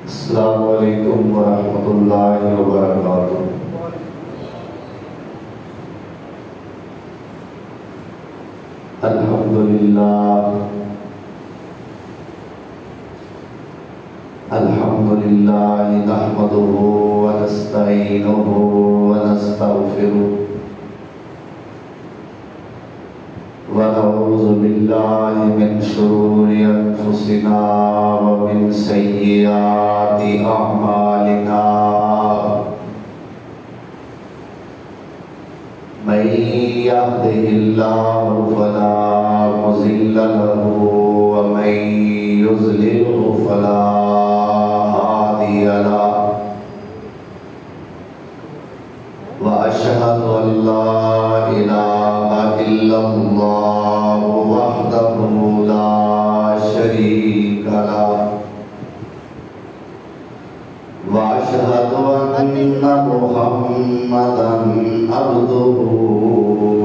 السلام علیکم ورحمۃ اللہ وبرکاتہ۔ الحمدللہ نحمدہ ونستعینہ ونستغفرہ ونعوذ باللہ من شرور انفسنا ومن سیئات اعمالنا من يهده الله فلا مضل له ومن يضلل فلا هادي له وأشهد أن لا إله إلا الله وحده لا شريك له وأشهد أن محمدا عبده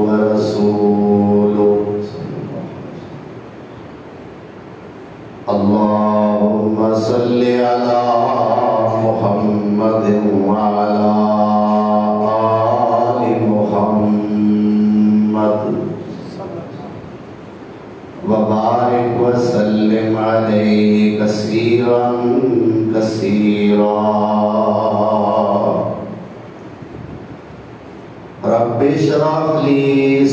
ورسوله اللهم صل على محمد وعلى آل محمد وبارك وسلم عليه كثيرا كثيرا رب اشرح لي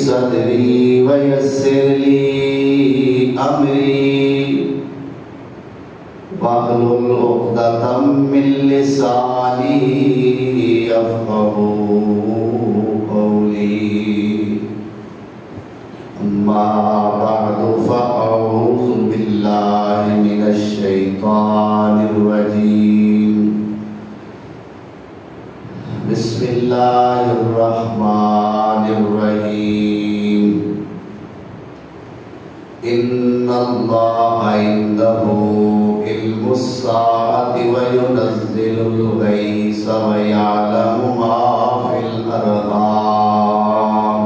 صدري ويسر لي أمري واحلل عقدة من لساني يفقهوا قولي أما بعد فأعوذ بالله من الشيطان الرجيم بسم الله الرحمن الرحيم إن الله عنده علم الساعة وينزل الغيث ويعلم ما في الأرحام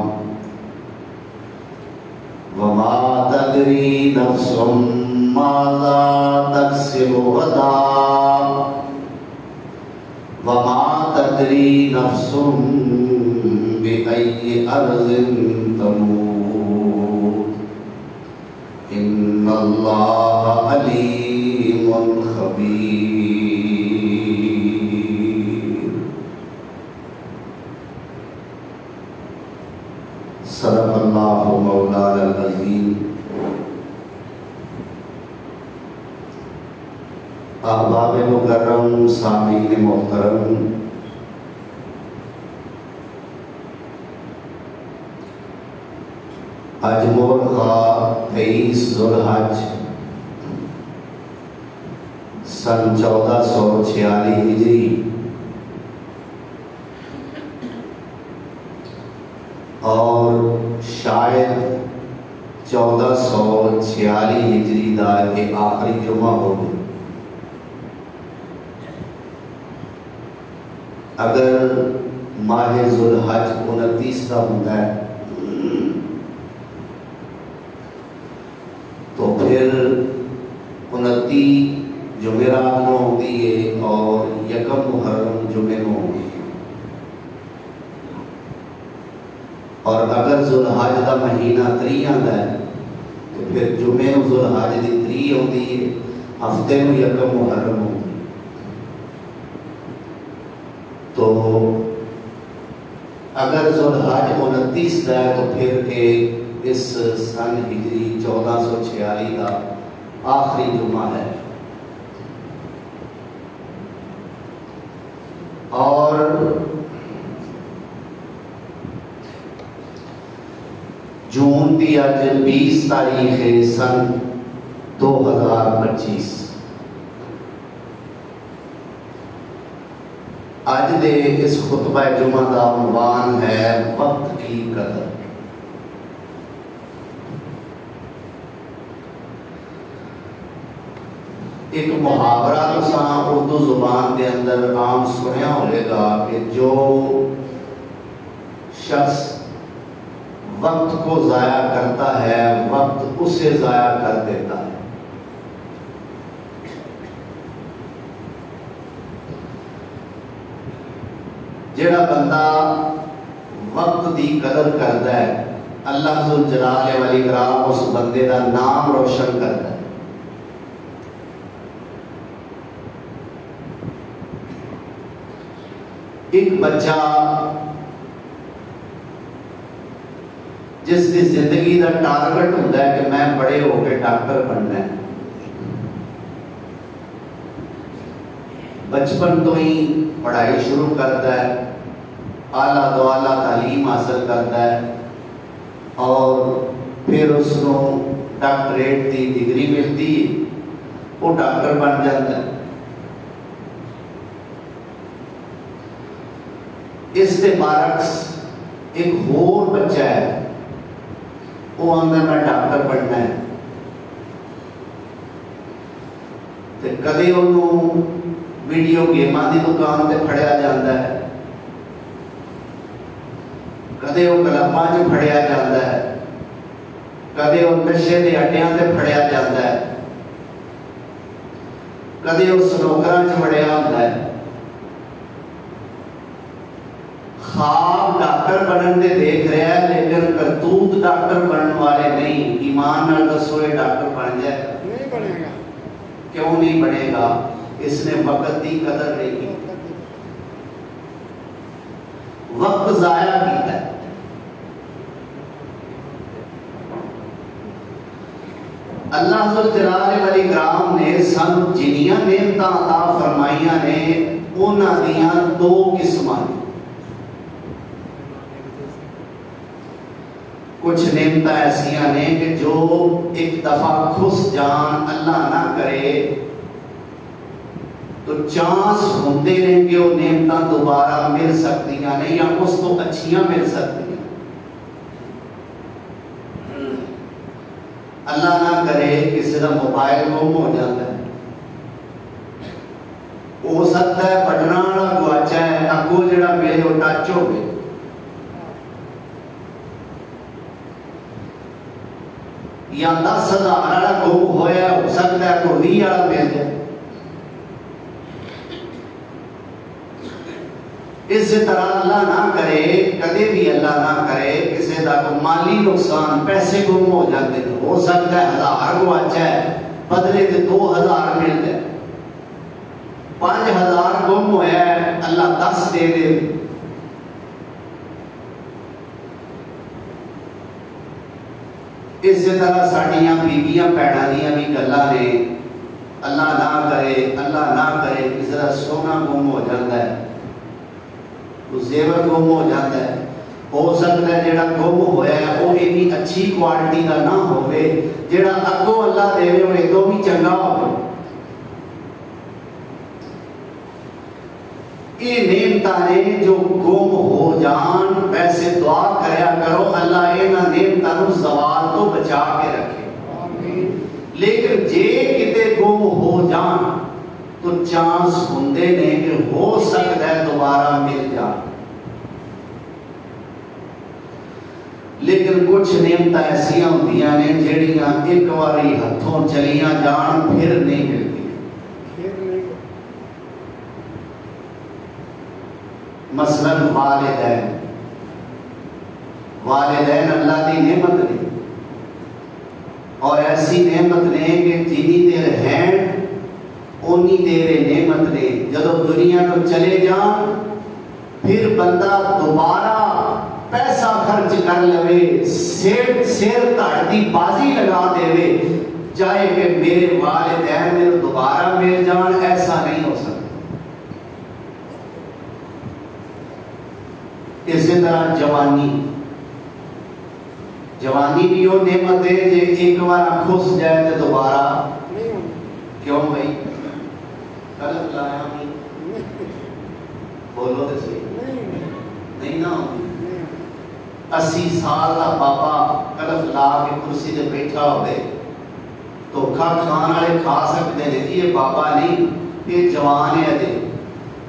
وما تدري نفس ماذا تكسب غدا وما تدري نفس بأي أرض تموت إن الله عليم خبير صدق اللہ مولانا العظیم۔ احباب مکرم، سامعین محترم، آج مورخہ 23 ذوالحج سن 1446 ہجری اور شاید 1446 ہجری دا کے آخری جمعہ ہو گئی۔ اگر ماہ ذوالحج 29 کا ہوتا ہے تو پھر 29 جمعرات میں ہوتی ہے اور یکم محرم جمعے میں ہوتی ہے، اور اگر ذوالحج کا مہینہ 3 آتا ہے تو پھر جمعے میں ذوالحج کی 3 ہوتی ہے، ہفتے میں یکم محرم ہوتی ہے۔ تو اگر ذوالحج 29 کا ہے تو پھر اس سن ہجری 1446 کا آخری جمعہ ہے، اور جون کی آج 20 تاریخ ہے سن 2025۔ آج دے اس خطبہ جمعہ کا عنوان ہے وقت کی قدر۔ ایک محاورہ تو اردو زبان کے اندر عام سنیا ہوئے گا کہ جو شخص وقت کو ضائع کرتا ہے وقت اسے ضائع کر دیتا ہے۔ جڑا بندہ وقت دی قدر کرتا ہے اللہ ذو الجلال والاکرام اس بندے دا نام روشن کرتا ہے. ایک بچہ جس کی زندگی دا ٹارگٹ ہوتا ہے کہ میں بڑے ہو کے ڈاکٹر بننا ہے، بچپن تو ہی پڑھائی شروع کرتا ہے، اعلیٰ تو اعلیٰ تعلیم حاصل کرتا ہے اور پھر اس کو ڈاکٹریٹ کی ڈگری ملتی ہے، وہ ڈاکٹر بن جاتا ہے. اس کے برعکس ایک اور بچہ ہے، وہ آتا میں ڈاکٹر بننا ہے، تو کدے انہوں ویڈیو گیماں دی دکان تے پھڑیا جاتا ہے، کدے وہ کلباں چ پھڑیا جاتا ہے، کدے وہ نشے دے اڈیاں تے پھڑیا جاتا ہے، کدے وہ سنوکراں چ وڑیا ہوتا ہے. خواب ڈاکٹر بنن دے دیکھ رہا ہے لیکن کرتوت ڈاکٹر بننے والے نہیں. ایمان نال دسو یہ ڈاکٹر بن جائے گا؟ نہیں بنے گا. کیوں نہیں بنے گا؟ اس نے وقت کی قدر نہیں کی، وقت ضائع کیتا ہے. اللہ ذو الجلال والاکرام نے سن جنیاں نعمتاں عطا فرمائیاں نے انہاں دیاں دو قسماں. کچھ نعمتیں ایسیاں نے کہ جو ایک دفعہ کھس جان اللہ نہ کرے تو چانس ہوتے ہیں کہ وہ نعمتیں دوبارہ مل سکتی ہیں یا اس کو اچھیاں مل سکتی ہیں. اللہ نہ کرے کسی کا موبائل گم ہو جاتا ہے، ہو سکتا ہے بٹنا والا گواچا ہے، اگوں جڑا ملے وہ ٹچ ہو گئے. یا 10,000 والا گم ہویا، ہو سکتا ہے کوئی 20 والا مل جائے. اس طرح اللہ نہ کرے، کدے بھی اللہ نہ کرے کسی کا کوئی مالی نقصان، پیسے گم ہو جاتے ہیں. ہو سکتا ہے 1000 گواچا ہے، بدلے سے 2000 مل جائے. 5000 گم ہوا ہے، اللہ 10 دے دے. اس طرح ساڈیاں بیویاں بھੈਣਾਂ دیاں بھی گلاں نے. اللہ نہ کرے کسی کا سونا گم ہو جاتا ہے، زیور گم ہو جاتا ہے. ہو سکتا ہے جڑا گم ہویا ہے وہ اتنی اچھی کوالٹی کا نہ ہوئے، جڑا اگوں اللہ دے وہ ادو بھی چنگا ہو. یہ نعمتاں نے جو گم ہو جان، ویسے دعا کریا کرو اللہ انہاں نعمتاں زوال تو بچا کے رکھے. لیکن جے کتے گم ہو جان تو چانس ہوندے نے کہ ہو سکتا ہے دوبارہ مل جان. لیکن کچھ نعمتاں ایسیاں ہوندیاں نے جڑیاں ایک واری ہتھوں چلیاں جان پھر نہیں ملتی. مثلا والدین اللہ کی نعمت نے اور ایسی نعمت نے کہ جنی دیر ہیں اونی دیر نعمت نے. جب دنیا کو چلے جان پھر بندہ دوبارہ پیسہ خرچ کر لے، سیر تاڑتی بازی لگا دے چاہے کہ میرے والدین میرے دوبارہ مل جان، ایسا نہیں ہو سکتا. اسی طرح جوانی بھی وہ نعمت ہے جو ایک بار کھس جائے تو دوبارہ کیوں بھائی غلط لایا بولو تو صحیح نہیں نہ ہوتی. 80 سال کا بابا کلف لا کے کرسی سے بیٹھا ہوئے دھوکھا کھان والے کھا سکتے ہیں جی یہ بابا نہیں یہ جوان ہے جی.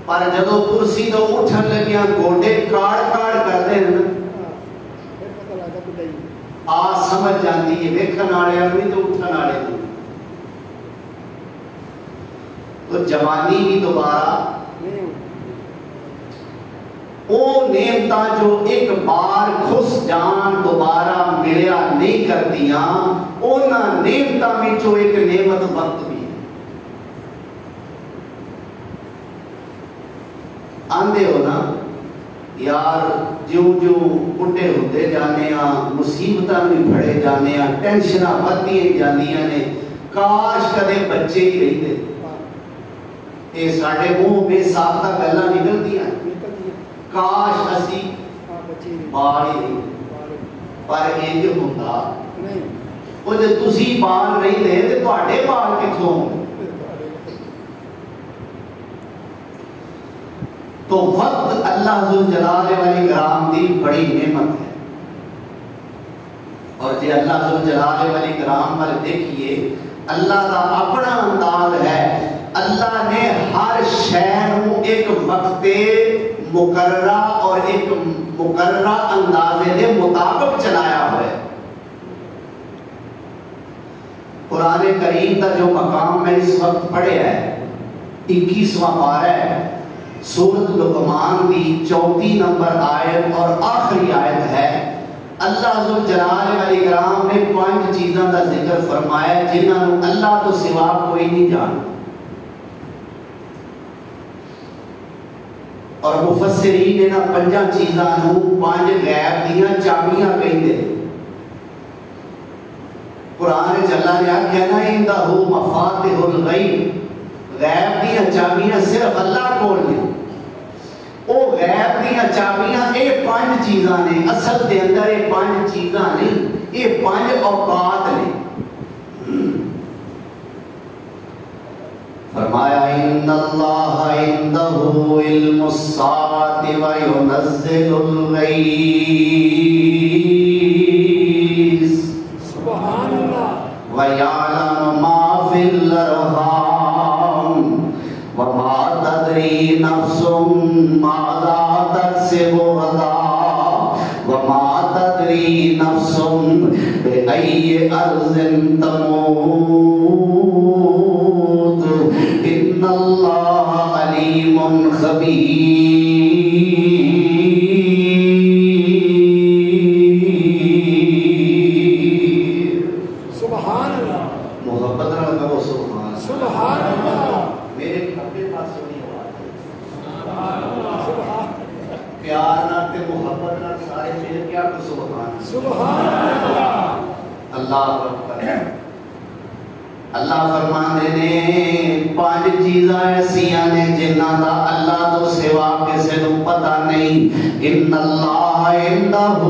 پر جدو کرسی تو اٹھن لگیا گوڈے کاڑ کاڑ کرتے ہیں آ سمجھ جاتی ہے ویکھن والے بھی تو اٹھن والے بھی. تو جوانی بھی دوبارہ وہ نعمتاں جو ایک بار خس جان دوبارہ ملیا نہیں کردیاں، اونا نعمتاں وچوں ایک نعمت وقت بھی ہے۔ آندے ہو نا یار، جوں جوں بڈھے ہوتے جانے ہاں، مصیبتاں بھی بڑھے جانے ہاں، ٹینشناں بڑھتی جاندیاں نے، کاش کدے بچے ہی رہتے۔ یہ ساڈے منہ بے ساختہ گلاں نکلدیاں، کاش اسی بال ہی نہیں، پر انج ہوندا وہ جے تسی بال نہیں دے تے تواڈے بال کتھوں؟ تو وقت اللہ ذوالجلال والاکرام دی بڑی نعمت ہے، اور جے اللہ ذوالجلال والاکرام پر دیکھیے، اللہ دا اپنا انداز ہے، اللہ نے ہر شے نوں ایک وقت مقررہ اور ایک مقررہ اندازے دے مطابق چلایا ہوا ہے۔ قرآن کریم کا جو مقام میں اس وقت پڑھے ہے 21واں پارہ ہے، سورۃ لقمان دی 34 نمبر آیت اور آخری آیت ہے۔ اللہ ذوالجلال والاکرام نے 5 چیزاں کا ذکر فرمایا جنہاں نوں اللہ تو سوا کوئی نہیں جانتا، اور مفسرین انہاں 5 چیزاں نوں 5 غیب دیاں چابیاں کہندے۔ قرآن وچ اللہ نے آکھیا نا عندہ مفاتح الغیب، غیب دیاں چابیاں صرف اللہ کول نے۔ او غیب دیاں چابیاں اے 5 چیزاں نے، اصل دے اندر اے 5 چیزاں نہیں، اے 5 اوقات نے۔ فرمایا ان اللہ عنده علم الساعۃ وینزل الغیث سبحان اللہ ویعلم ما فی الارحام وما تدری نفس ماذا تکسب غدا وما تدری نفس بأی ارض تموت ان اللہ علیم خبیر۔ سبحان اللہ، محبت نہ کہو سبحان اللہ، سبحان اللہ، میرے کھبے پاس سنی آواز ہے، سبحان اللہ، پیار نہ تے محبت نہ سارے مل کیا کو سبحان سبحان اللہ، اللہ اکبر۔ اللہ فرماندے نے 5 چیزاں ایسیاں نے جنہاں دا اللہ تو سوا کسے نوں پتہ نہیں۔ ان اللہ عنده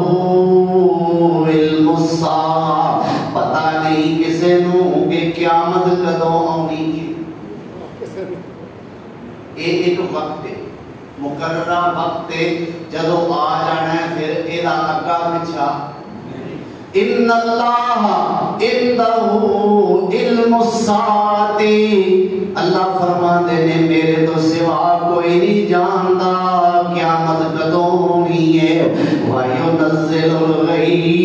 علم الساعہ، پتہ نہیں کسے نوں کہ قیامت کدوں آنی ہے۔ ایک وقت ہے، مقررہ وقت ہے، جدوں آ جانا ہے پھر ایدا اگا پچھا۔ ان اللہ عنده علم الساعۃ، اللہ فرماندے نے میرے تو سوا کوئی نہیں جاندا قیامت کدوں ہونی ہے۔ وَيُنَزِّلُ الْغَيْثَ،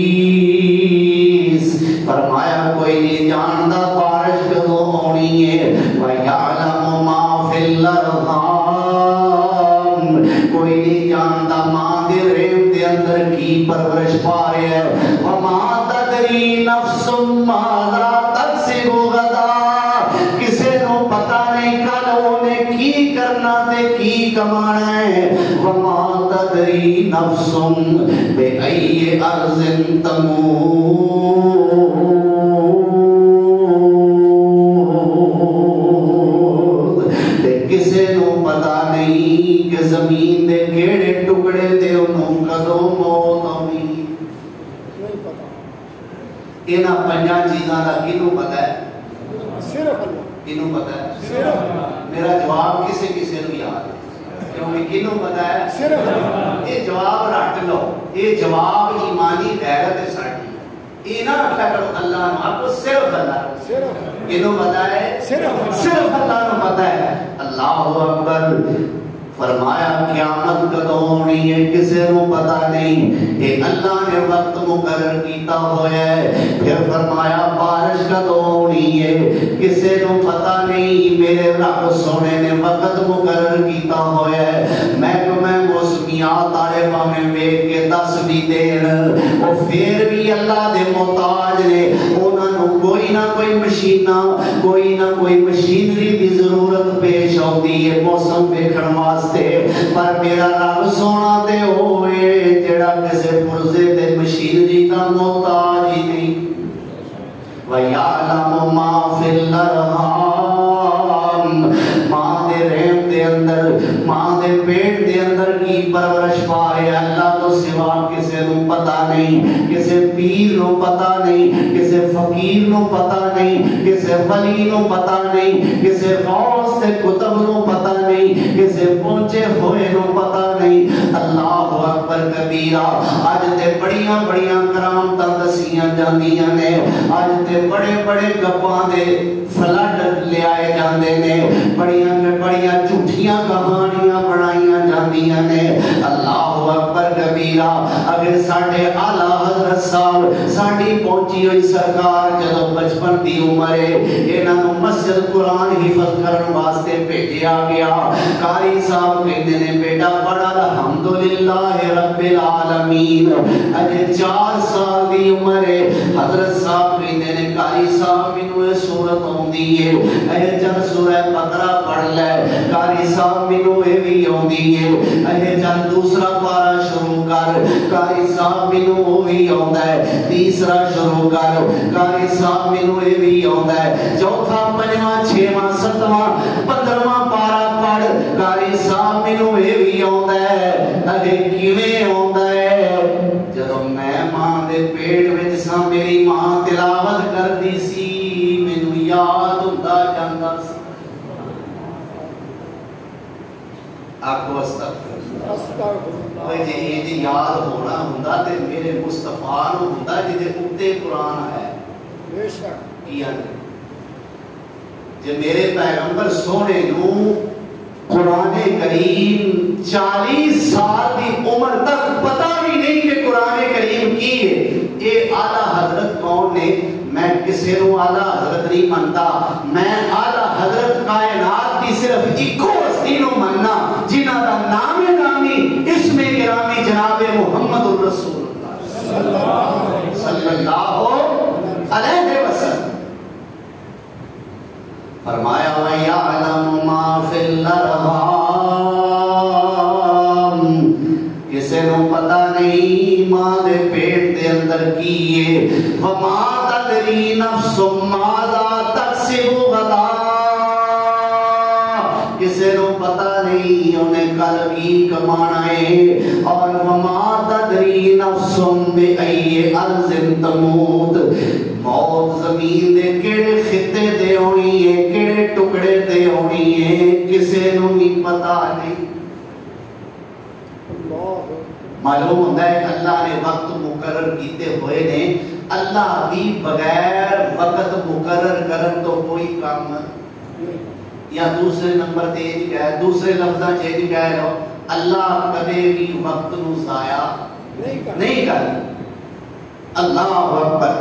فرمایا کوئی نہیں جاندا بارش کدوں ہونی ہے۔ وَيَعْلَمُ مَا فِي الْأَرْحَامِ، کوئی نہیں جاندا ماں دے رحم دے اندر کی پرورش پا رہے ہے۔ وَمَا تَدْرِي نَفْسٌ مَاذَا تَكْسِبُ غَدًا، کسے نو پتہ نہیں کل اونے کی کرنا تے کی کمانا ہے۔ وَمَا تَدْرِي نَفْسٌ بِأَيِّ أَرْضٍ تَمُوتُ، کسے نو پتہ نہیں کہ زمین دے کیڑے ٹکڑے تے انہوں کدوں موت آنی۔ انہاں 5 چیزاں دا کنوں پتہ ہے؟ صرف اللہ۔ کنوں پتہ ہے؟ صرف اللہ۔ میرا جواب کسے کسے نو یاد ہے؟ کیونکہ کنوں پتہ ہے؟ صرف اللہ۔ یہ جواب رٹ لو، یہ جواب ایمانی غیرت ہے ساڈی۔ یہ نہ رکھا کرو اللہ نو، آپ کو صرف اللہ۔ کنوں پتہ ہے؟ صرف اللہ نو پتہ ہے۔ اللہ اکبر۔ فرمایا قیامت کدوں ہونی ہے کسے نو پتہ نہیں، یہ اللہ نے وقت مقرر کیتا ہوا ہے۔ پھر فرمایا بارش کدوں ہونی ہے کسے نو پتہ نہیں، میرے رب سونے نے وقت مقرر کیتا ہوا ہے۔ محکمہ موسمیات تارے پاویں ویکھ کے دس بھی دین او پھر بھی اللہ دے محتاج نے انہاں نوں کوئی نہ کوئی مشینہ کوئی نہ کوئی مشینری دی ضرورت پیش آتی ہے موسم ویکھن واسطے پر میرا رب سونا تے ہوئے جڑا کسے پرزے تے مشینری دا محتاج ہی نہیں وَيَعْلَمُ مَا فِي الْأَرْحَامِ ماں دے رحم دے اندر ماں دے پیٹ دے اندر کی پرورش پائے اللہ تو سوا کسے نو پتہ نہیں کسے پیر نو پتہ نہیں کسے فقیر نو پتہ نہیں کسے ولی نو پتہ نہیں کسے غوث تے کتب نو پتہ نہیں کسے پہنچے ہوئے نو پتہ نہیں اللہ اکبر کبیرہ آج تے بڑیاں بڑیاں کرامتاں دسیاں جاندیاں نے آج تے بڑے بڑے گپاں دے فلڈ لے آئے جاندے نے بڑیاں بڑیاں جھوٹیاں کہانیاں بنائیاں جاندیاں نے اللہ اکبر کبیرہ اگر ساڈے اعلیٰ حضرت صاحب ساڈی پہنچی ہوئی سرکار جدوں بچپن دی عمر ہے انہاں نوں مسجد قرآن حفظ کرن واسطے بھیجیا گیا قاری صاحب کہندے نے بیٹا پڑھ الحمدللہ رب العالمین اجے 4 سال دی عمر ہے حضرت صاحب کہندے نے قاری صاحب مینوں یہ سورت آوندی ہے اے چل سورہ بقرہ پڑھ لے قاری صاحب مینوں یہ بھی آوندی ہے اے چل دوسرا پارا شروع کر قاری صاحب مینوں وہ بھی آوندا ہے تیسرا شروع کر قاری صاحب مینوں یہ بھی آوندا ہے چوتھا پنجواں چھواں ستواں 15واں پارا پڑھ قاری صاحب مینوں یہ بھی آوندا ہے اے کیویں آوندا ہے جدوں میں ماں دے پیٹ وچ ساں میری ماں تلاوت کردی سی مینوں یاد ہوندا جاندا سی آکھو استغفر جی یہ یاد ہونا ہوندا تے میرے مصطفیٰ نوں ہوندا جدے اوتے قرآن آیا بے شک کیا جے میرے پیغمبر سونے نوں قرآن کریم 40 سال دی عمر تک پتہ بھی نہیں کہ قرآن کریم کی ہے اے اعلیٰ حضرت کون نے میں کسی نو اعلیٰ حضرت نہیں منتا میں اعلیٰ حضرت کائنات کی صرف ایکو ہستی نو مننا جنہ دا نام نامی اسم گرامی جناب محمد الرسول صلی اللہ علیہ وسلم فرمایا وَيَعْلَمُ مَا فِي الْأَرْحَامِ کسے نو پتہ نہیں ماں دے پیٹ دے اندر کیے وَمَا تَدْرِي نَفْسٌ مَاذَا تَكْسِبُ غَدًا کسے نو پتہ نہیں انہیں کل بھی کمانا ہے اور وَمَا تَدْرِي نَفْسٌ بِأَيِّ أَرْضٍ تَمُوتُ موت زمین دے کیڑے خطے تے ہونی ہے کیڑے ٹکڑے تے ہونی ہے کسے نو نہیں پتہ نہیں معلوم ہوتا ہے اللہ نے وقت مقرر کیتے ہوئے نے اللہ بھی بغیر وقت مقرر کرن تو کوئی کام یا دوسرے نمبر تے دوسرے لفظاں چیز کہہ رہو اللہ کبھی بھی وقت نو ضائع نہیں کر اللہ اکبر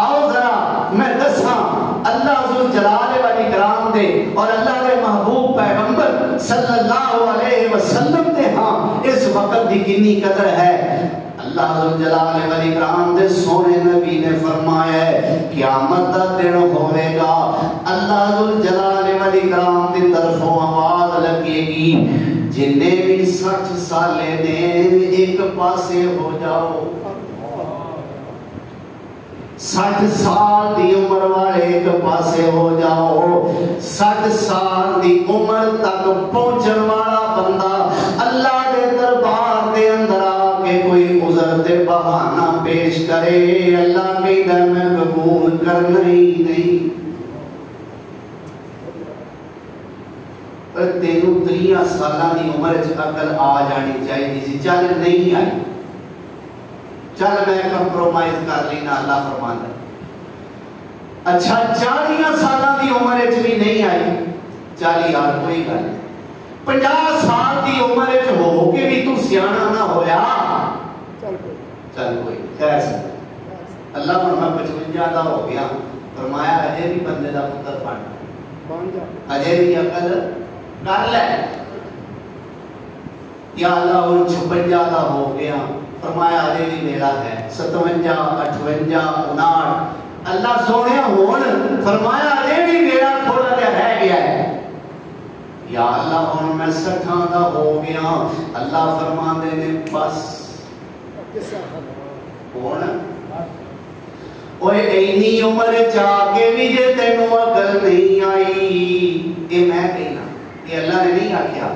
آؤ ذرا میں دساں اللہ ذوالجلال والاکرام دے اور اللہ دے محبوب پیغمبر صلی اللہ علیہ وسلم دے ہاں اس وقت دی کنی قدر ہے اللہ ذوالجلال والاکرام دے سونے نبی نے فرمایا ہے قیامت دا دن ہوئے گا اللہ ذوالجلال والاکرام دی طرفوں آواز لگے گی جنہیں بھی 60 سالے نے ایک پاسے ہو جاؤ 60 سال دی عمر والے ایک پاسے ہو جاؤ 60 سال دی عمر تک پہنچن والا بندہ اللہ دے دربار دے اندر آکے کوئی عذر تے بہانہ پیش کرے اللہ کہتا ہے میں قبول کرنا ہی نہیں پر تینوں 30 سالہ دی عمر عقل آ جانی چاہیے سی چل نہیں آئی چل میں کمپرومائز کر لینا اللہ فرماتا ہے اچھا 40 سالہ دی عمر بھی نہیں آئی 40 یار کوئی گل 50 سال دی عمر ہو کے بھی تو سیانا نہ ہویا چل کوئی خیر سے اللہ فرمایا 55 دا ہو گیا فرمایا اجے بھی بندے دا پتر بن اجے بھی عقل کر لے یا اللہ ان 56 دا ہو گیا، فرمایا اجے بھی ویلا ہے 57 58 59 اللہ سونے ہون فرمایا اجے بھی ویلا تھوڑا جہا رہ گیا ہے، یا اللہ ہن میں 60 دا ہو گیا، اللہ فرماندے نے بس ہن اوے اینی عمر چا کے بھی جے تینوں عقل نہیں آئی، یہ میں کہنا یہ اللہ نے نہیں آکھیا،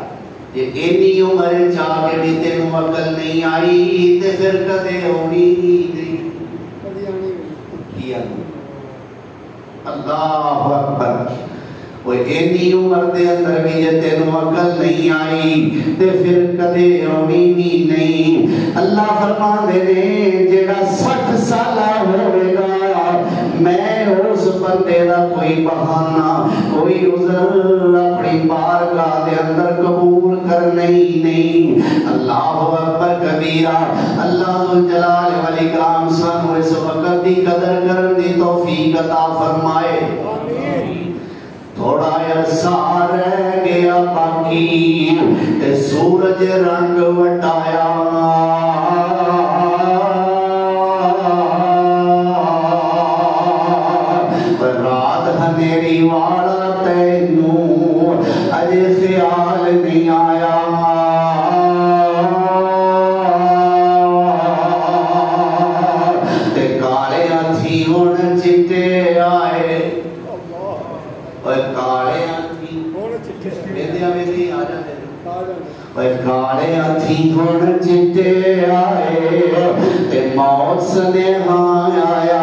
یہ اینی عمر چا کے بھی تینوں عقل نہیں آئی تے پھر کدے ہونی نہیں، کیا اللہ اکبر، وہ اینی عمر دے اندر بھی جے تینوں عقل نہیں آئی تے پھر کدے ہونی نہیں۔ اللہ فرماندے نے جیڑا 60 سالہ ہوئے گا میں اس بندے دا کوئی بہانہ کوئی عذر اپنی بارگاہ دے اندر قبول کرنے ہی نہیں۔ اللہ اکبر کبیرہ، اللہ ذوالجلال والاکرام سانو اس وقت دی قدر کرن دی توفیق عطا فرمائے۔ تھوڑا عرصہ رہ گیا باقی تے سورج رنگ وٹایا، میری والا تینوں اجے خیال نہیں آیا، تے کالے ہاتھی ہن چٹے آئے، اوے کالے ہاتھی ویندیاں ویندیاں آ جاندے، اوے کالے ہاتھی ہن چٹے آئے تے موت سنیہا آیا،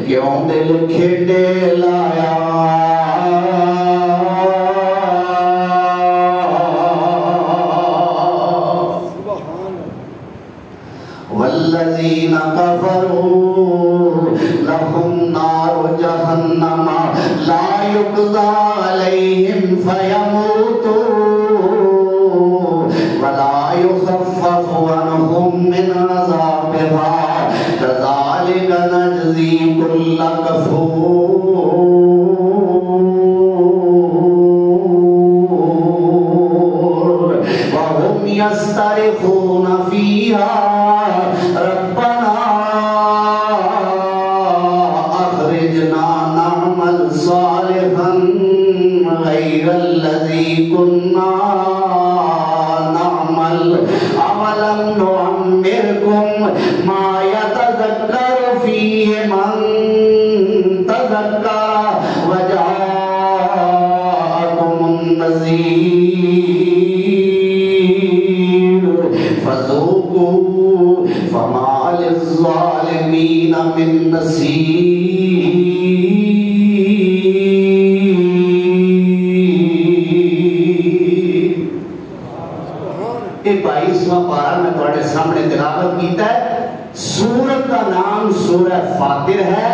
کیوں دل کھیڑے لایا، والذین کفروا لهم نار جہنم لا یقضى علیہم فیموتوا ولا یخفف عنہم من عذابها کذالک نجزی کل کفور وهم یسترخون فیہا ربنا اخرجنا نعمل صالحا غیر الذی کننا نعمل اولم نعمرکم ما یتذکر فیہ من تذکر وجاءکم النذیر فذوقوا فما للظالمین من نصیر۔ یہ 22واں پارہ میں تھوڑے سامنے تلاوت کیتا ہے، سورت کا نام سورہ فاطر ہے،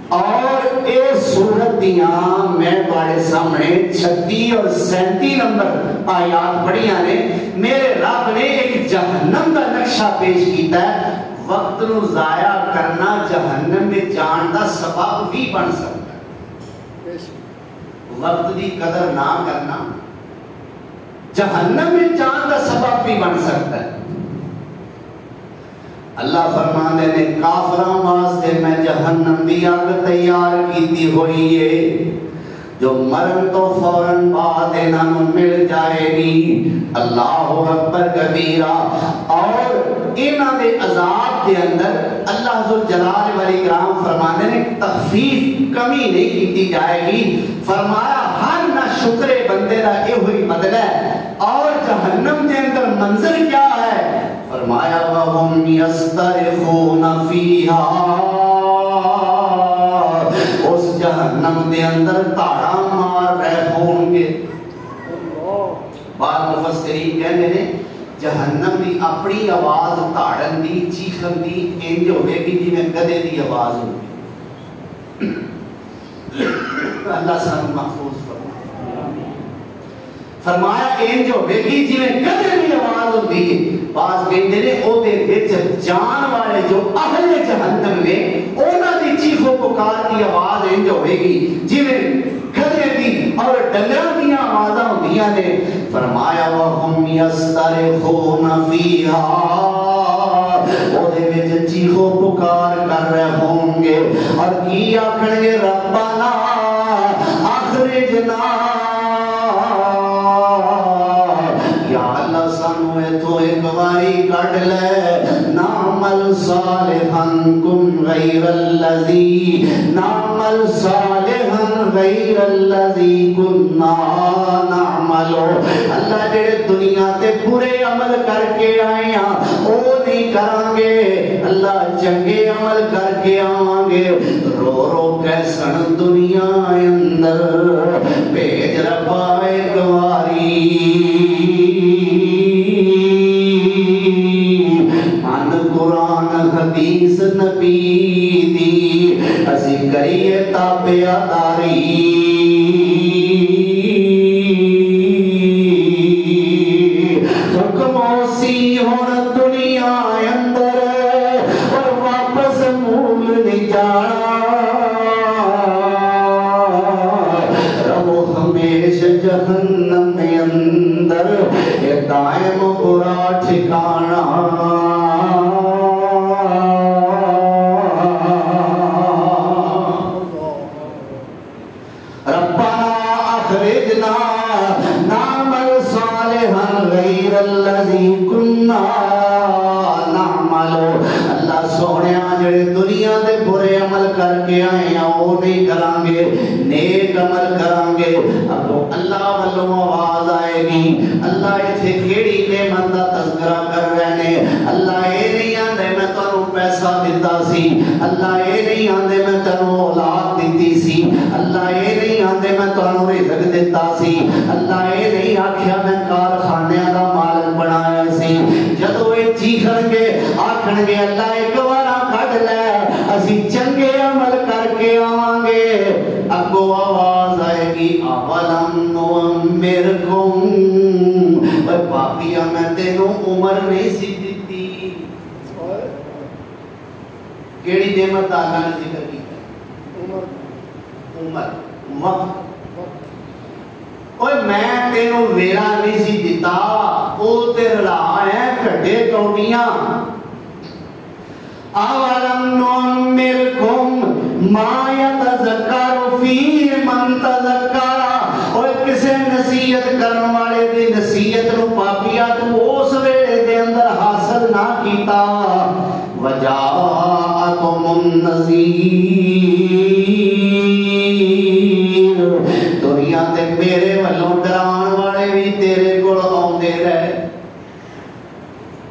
اور اس سورت دیاں میں تھوڑے سامنے 36 اور 37 نمبر آیات پڑھیاں نے۔ میرے رب نے ایک جہنم کا نقشہ پیش کیتا ہے، وقت نو ضائع کرنا جہنم میں جان دا سبب بھی بن سکتا ہے، وقت دی قدر نہ کرنا جہنم میں جان دا سبب بھی بن سکتا ہے۔ اللہ فرماندے نے کافراں واسطے میں جہنم دی آگ تیار کیتی ہوئی ہے جو مرن تو فوراً بعد انہوں مل جائے گی۔ اللہ اکبر کبیرہ، اور انہاں دے عذاب کے اندر اللہ ذوالجلال والاکرام فرماندے نے تخفیف کمی نہیں کیتی جائے گی، فرمایا ہر نہ شکر بندے دا یہ ہوئی بدلہ ہے۔ اور جہنم کے اندر منظر کیا ہے؟ فرمایا وَهُمْ يَسْتَرِخُونَ فِيهَا، اس جہنم کے اندر تاڑا مار رہے ہوں گے۔ بعض مفسرین کہنے نے جہنم دی اپنی آواز تاڑن دی چیخن دی انج ہوئے گی جی میں گدے دی آواز ہوگی۔ اللہ سن محفوظ فرمایا انج ہوئے گی جی میں گدے دی آواز ہوگی۔ بعض کہتے نے او دے وچ جان والے جو ہوئے گی جویں کھڑے دی اور ڈنگراں دی آوازاں ہوندیاں نے فرمایا وہم یسترخون فیہا او دے وچ چیخو پکار کر رہے ہوں گے اور کی آکھن گے ربنا اخرجنا یا اللہ سانو ایتھوں ایک واری کڈ لے نعمل صالحا کن غیر الذی نعمل صالحا غیر الذی کننا نعمل اللہ جڑے دنیا تے برے عمل کر کے آئے ہیں او نہیں کریں گے اللہ چنگے عمل کر کے آواں گے رو رو کیسن دنیا اندر بھیج ربا ایک واری من قرآن حدیث نبی دی اسی کریے تابعداری جہنم میں اندر یہ دائم برا ٹھکانا ربنا اخرجنا نعمل صالحا غیر الذی کننا نعمل اللہ سونیا جڑے دنیا دے برے عمل کر کے آئے ہیں وہ نہیں کریں گے نیک عمل کریں گے اب اللہ والوں آواز آئے گی اللہ ایتھے کیڑی نعمت دا تذکرہ کر رہے ہیں اللہ اے نہیں آندے میں تانوں پیسہ دیتا سی اللہ اے نہیں آندے میں تانوں اولاد دیتی سی اللہ اے نہیں آندے میں تانوں رزق دیتا سی اللہ اے نہیں آکھیا میں کارخانے دا مالک بنایا سی جدوں اے چیخن گے آکھن گے اللہ ایک وارا کڈ لے اسی چنگے عمل کر کے آواں گے اگو آواز آئے گی اولم نعمرکم اے پاپیا میں تینوں عمر نہیں سی دیتی کیڑی نعمت اللہ نے ذکر کی عمر وقت اوے میں تینوں ویلا نہیں سی دیتا او تے رلا ہے کھڈے کوٹیاں اولم نعمرکم ما یتذکر فی من تذکر اور کسے نصیحت کرن والے دی نصیحت نو پاپیا تو اس ویلے دے اندر حاصل نہ کیتا وجاءکم النذیر دنیا تے میرے والوں ڈران والے بھی تیرے کول آوندے رہے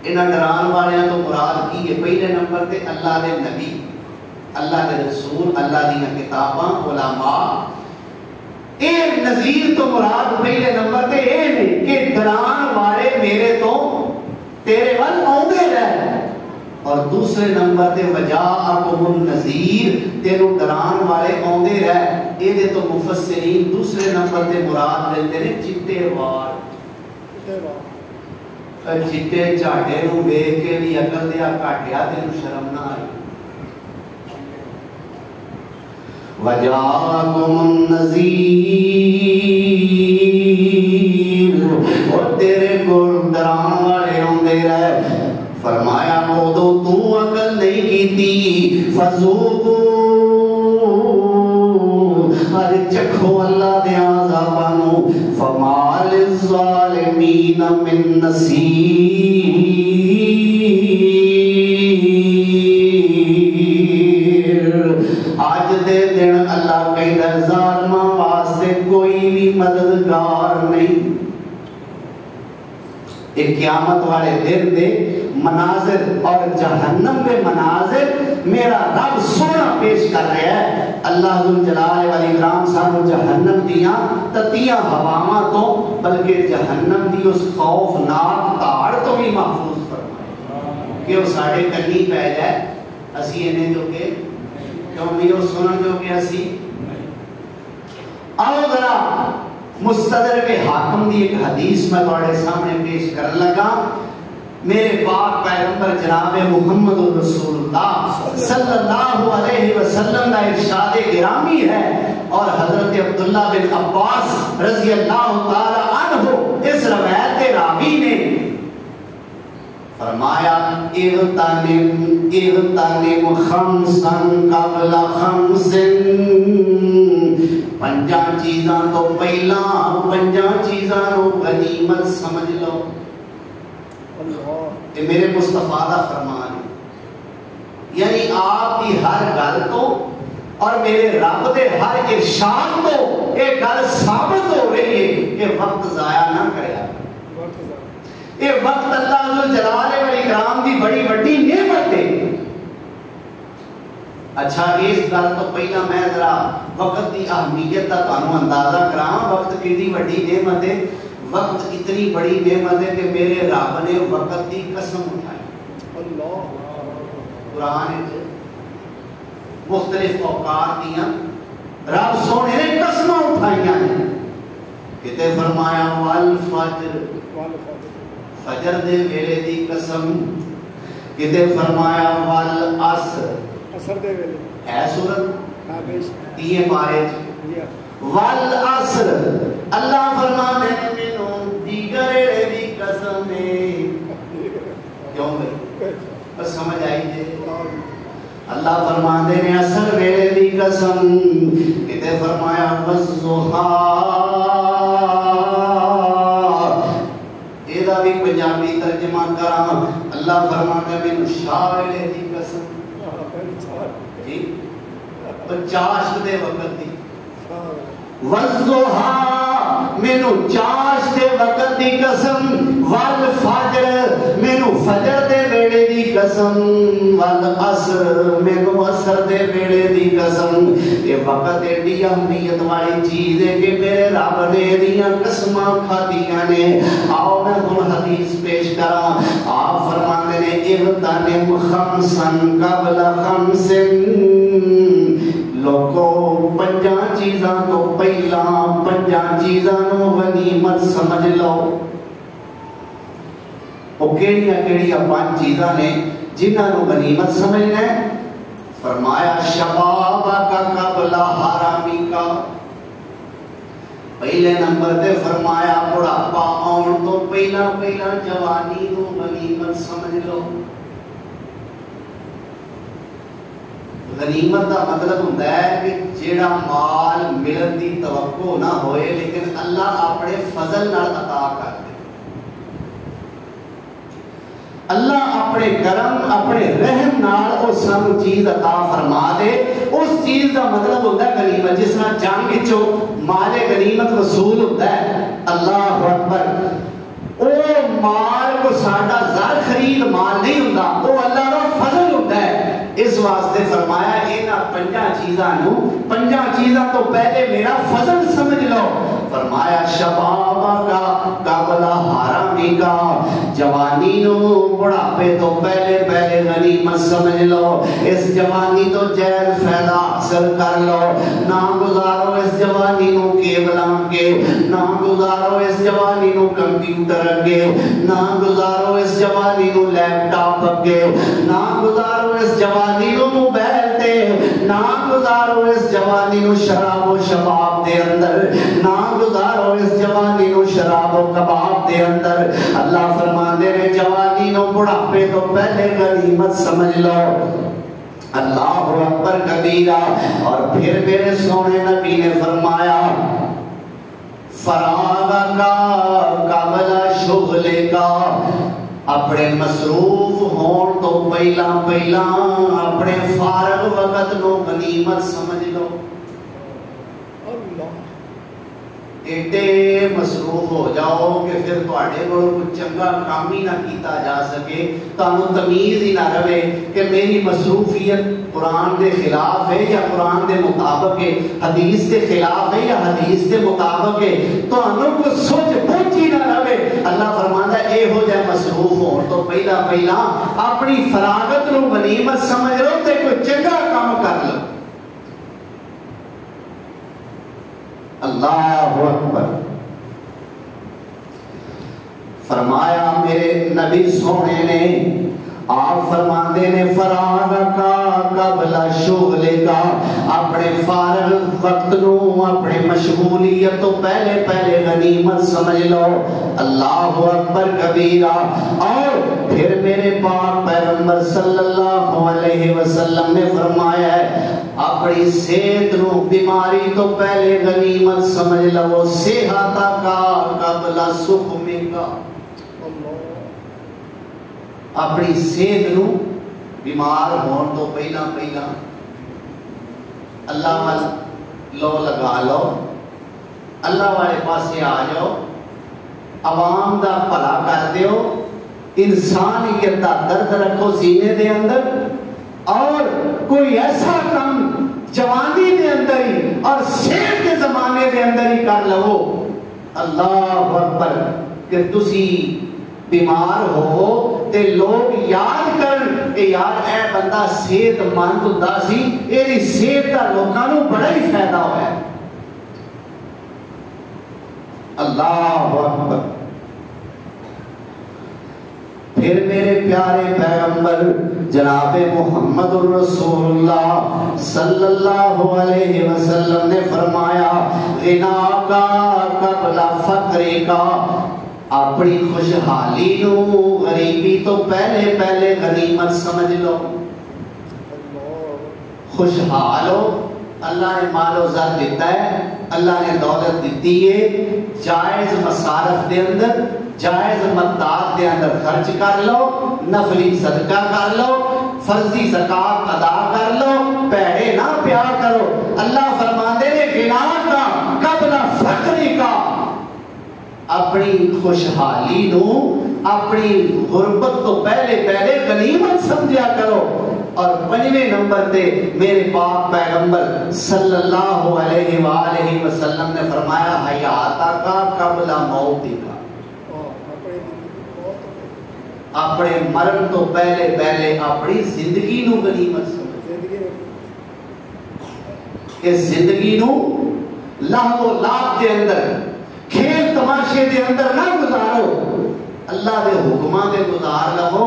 انہاں ڈران والیاں تو مراد کی ہے پہلے نمبر تے اللہ دے نبی اللہ دے رسول اللہ دی کتاباں علماء اے نذیر تو مراد پہلے نمبر تے اے نہیں کہ ڈران والے میرے تو تیرے ول آوندے رہے اور دوسرے نمبر تے وجاءکم النذیر تینوں ڈران والے آوندے رہے اے دے تو مفسرین دوسرے نمبر تے مراد لیندے نے چٹے وال چٹے چاٹے نو ویکھ کے بھی عقل دیا کاٹیا تینوں شرم نہ آئی وجاءکم النذیر اور تیرے کول ڈران والے آوندے رہے فرمایا اودو تو عقل نہیں کیتی فذوقوا ہر چکھو اللہ دے عذابانو فما للظالمین من نصیر آج دے دن اللہ کہتا ہے ظالمہ واسطے کوئی بھی مددگار نہیں ایک قیامت والے دن دے مناظر اور جہنم کے مناظر میرا رب سونا پیش کر رہا ہے اللہ ذوالجلال والاکرام صاحب جہنم دیاں تتیاں ہواواں تو بلکہ جہنم دی اس خوفناک تاڑ تو بھی محفوظ فرمائے کہ وہ ساڑھے کنی پہ جائے اسی انہیں جو کہ کیوں بھی وہ سنن جو کہ اسی آؤ ذرا مستدرک حاکم دی ایک حدیث میں تھوڑے سامنے پیش کرنے لگا میرے پاک پیغمبر جناب محمد رسول اللہ صلی اللہ علیہ وسلم کا ارشاد گرامی ہے، اور حضرت عبداللہ بن عباس رضی اللہ تعالی عنہ اس روایت کے راوی نے فرمایا اغتنم خمسا قبل خمس، پنجاں چیزاں تو پہلا پنجاں چیزاں نو غنیمت سمجھ لو۔ یہ میرے مصطفیٰ کا فرمان ہے، یعنی آپ کی ہر گل تو اور میرے رب دے ہر ارشاد تو یہ گل ثابت ہو رہی ہے کہ وقت ضائع نہ کریا۔ یہ وقت اللہ ذوالجلال والاکرام کی بڑی بڑی نعمت ہے۔ اچھا اس گل تو پہلا میں ذرا وقت کی اہمیت کا تمہیں اندازہ کراواں، وقت کتنی بڑی نعمت ہے۔ وقت اتنی بڑی نعمت ہے کہ میرے رب نے وقت کی قسم اٹھائی۔ قرآن مختلف اوقات دیا رب سونے نے قسم اٹھائیاں ہیں، کتے فرمایا والفجر، فجر دے ویلے دی قسم، کتے فرمایا والعصر، عصر دے ویلے ہے سورت تیے پارے والعصر، اللہ فرمانے مینوں دیگر دی قسم ہے۔ کیوں بھائی بس سمجھ آئی جے؟ اللہ فرمانے نے عصر ویلے دی قسم، کتے فرمایا والضحیٰ، ایدہ بھی پنجابی ترجمہ کراں، اللہ فرمانے مینوں شاہ ویلے دی قسم، جی چاشت دے وقت دی، والضحیٰ مینوں چاشت دے وقت دی قسم، والفجر مینوں فجر دے ویلے دی قسم، والعصر مینوں عصر دے ویلے دی قسم۔ یہ وقت ایڈی اہمیت والی چیز ہے کہ میرے رب نے دیاں قسماں کھادیاں نے۔ آؤ میں ہن حدیث پیش کراں، آپ فرماتے نے اغتنم خمسا قبل خمس، لوگوں پنجاں چیزاں تو پہلا پنجاں چیزاں نو غنیمت سمجھ لو۔ وہ کیڑیاں کیڑیاں پانچ چیزاں نے جنہاں نو غنیمت سمجھنا ہے؟ فرمایا شبابک قبل حرامک، پہلے نمبر تے فرمایا بڑھاپا آن تو پہلا پہلا جوانی نو غنیمت سمجھ لو۔ غنیمت کا مطلب ہوتا ہے کہ جیڑا مال ملن دی توقع نہ ہوئے لیکن اللہ اپنے فضل نال عطا کر دے، اللہ اپنے کرم اپنے رحم نال او سانو چیز عطا فرما دے، اس چیز کا مطلب ہوتا ہے غنیمت۔ جس طرح جنگ وچوں مال غنیمت وصول ہوتا ہے، اللہ اکبر، او مال کو ساڈا زر خرید مال نہیں ہوندا، او اللہ کا فضل ہوتا ہے۔ اس واسطے فرمایا انہاں پنجاں چیزاں نو، پنجاں چیزاں تو پہلے میرا فضل سمجھ لو۔ فرمایا شبابک قبل حرامک، جوانی نو بڑھاپے تو پہلے پہلے غنیمت سمجھ لو۔ اس جوانی تو جائز فائدہ حاصل کر لو، نہ گزارو اس جوانی نو کیبلاں کے، نہ گزارو اس جوانی نو کمپیوٹر اگے، نہ گزارو اس جوانی نو لیپ ٹاپ اگے، نہ گزارو اس جوانی نو موبائل تے، نہ گزارو اس جوانی نو شراب و شباب دے اندر، نہ گزارو اس جوانی نو شراب و کباب دے اندر۔ اللہ فرماندے نے جوانی نو بڑھاپے تو پہلے غنیمت سمجھ لو۔ اللہ اکبر کبیرہ۔ اور پھر میرے سونے نبی نے فرمایا فراغ کا قبل شغل کا، اپنے مصروف ہون تو پہلا پہلا اپنے فارغ وقت نو غنیمت سمجھ لو۔ ایڈے مصروف ہو جاؤ کہ پھر تواڈے کولوں کوئی چنگا کام ہی نہ کیتا جا سکے، تانوں تمیز ہی نہ رہے کہ میری مصروفیت قرآن دے خلاف ہے یا قرآن دے مطابق ہے، حدیث دے خلاف ہے یا حدیث دے مطابق ہے، تانوں کو سوچ بوجھ ہی نہ رہے۔ اللہ فرماندا ہے اے ہو جائے مصروف ہون تو پہلا پہلا اپنی فراغت نو غنیمت سمجھ لو تے کوئی چنگا کام کر لو۔ اللہ اکبر۔ فرمایا میرے نبی سونے نے آپ فرماندے نے فراغ کا قبل شغل کا، اپنے فارغ وقت نو اپنے مشغولیت تو پہلے پہلے غنیمت سمجھ لو۔ اللہ اکبر کبیرہ۔ اور پھر میرے پاک پیغمبر صلی اللہ علیہ وسلم نے فرمایا ہے اپنی صحت نو بیماری تو پہلے غنیمت سمجھ لو، صحت کا قبل سقم کا، اپنی صحت نو بیمار ہون تو پہلا پہلا اللہ وال لو لگا لو، اللہ والے پاسے آ جاؤ، عوام دا بھلا کر دیو، انسانیت دا درد رکھو سینے دے اندر، اور کوئی ایسا کام جوانی دے اندر ہی اور صحت کے زمانے دے اندر ہی کر لو۔ اللہ اکبر کہ تسی بیمار ہو تے لوگ یاد کرن کہ یار اے بندہ صحت مند ہوندا سی، ایدی صحت دا لوکاں نوں بڑا ہی فائدہ ہوا ہے۔ اللہ اکبر۔ پھر میرے پیارے پیغمبر جناب محمد الرسول اللہ صلی اللہ علیہ وسلم نے فرمایا غنا کا قبل فقر کا، اپنی خوشحالی نو غریبی تو پہلے پہلے غنیمت سمجھ لو۔ خوشحال ہو، اللہ نے مال و زر دیتا ہے، اللہ نے دولت دیتی ہے، جائز مصارف دے اندر جائز مقدار دے اندر خرچ کر لو، نفلی صدقہ کر لو، فرضی زکات ادا کر لو، پیڑے نہ پیا کرو۔ اللہ فرماتے ہیں غنا کا قبل فقر کا، اپنی خوشحالی نو اپنی غربت تو پہلے پہلے غنیمت سمجھا کرو۔ اور پنجویں نمبر تے میرے پاک پیغمبر صلی اللہ علیہ وآلہ وسلم نے فرمایا حیات کا قبل موت کا، اپنے مرن تو پہلے پہلے اپنی زندگی نو غنیمت سمجھو۔ اس زندگی نو لہو و لعب دے اندر، کھیل تماشے دے اندر نہ گزارو، اللہ دے حکماں دے گزار لو۔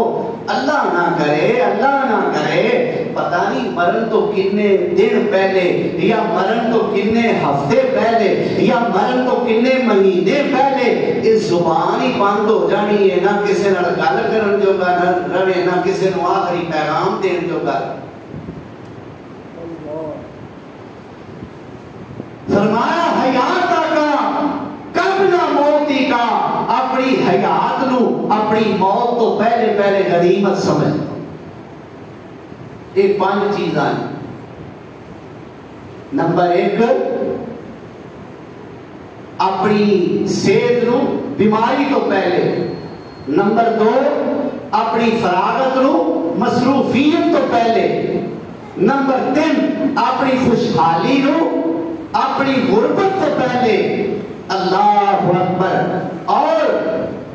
اللہ نہ کرے پتہ نہیں مرن تو کنے دن پہلے یا مرن تو کنے ہفتے پہلے یا مرن تو کنے مہینے پہلے اس زبان ہی بند ہو جانی ہے، نہ کسی نال گل کرن جوگا نہ رہے، نہ کسی نو آخری پیغام دین جوگا۔ فرمایا حیات کا قبل موتی کا، اپنی حیات نو اپنی موت تو پہلے پہلے غنیمت سمجھ۔ یہ 5 چیزاں ہیں۔ نمبر 1 اپنی صحت نو بیماری تو پہلے، نمبر 2 اپنی فراغت نو مصروفیت تو پہلے، نمبر 3 اپنی خوشحالی نو اپنی غربت تو پہلے، اللہ اکبر، اور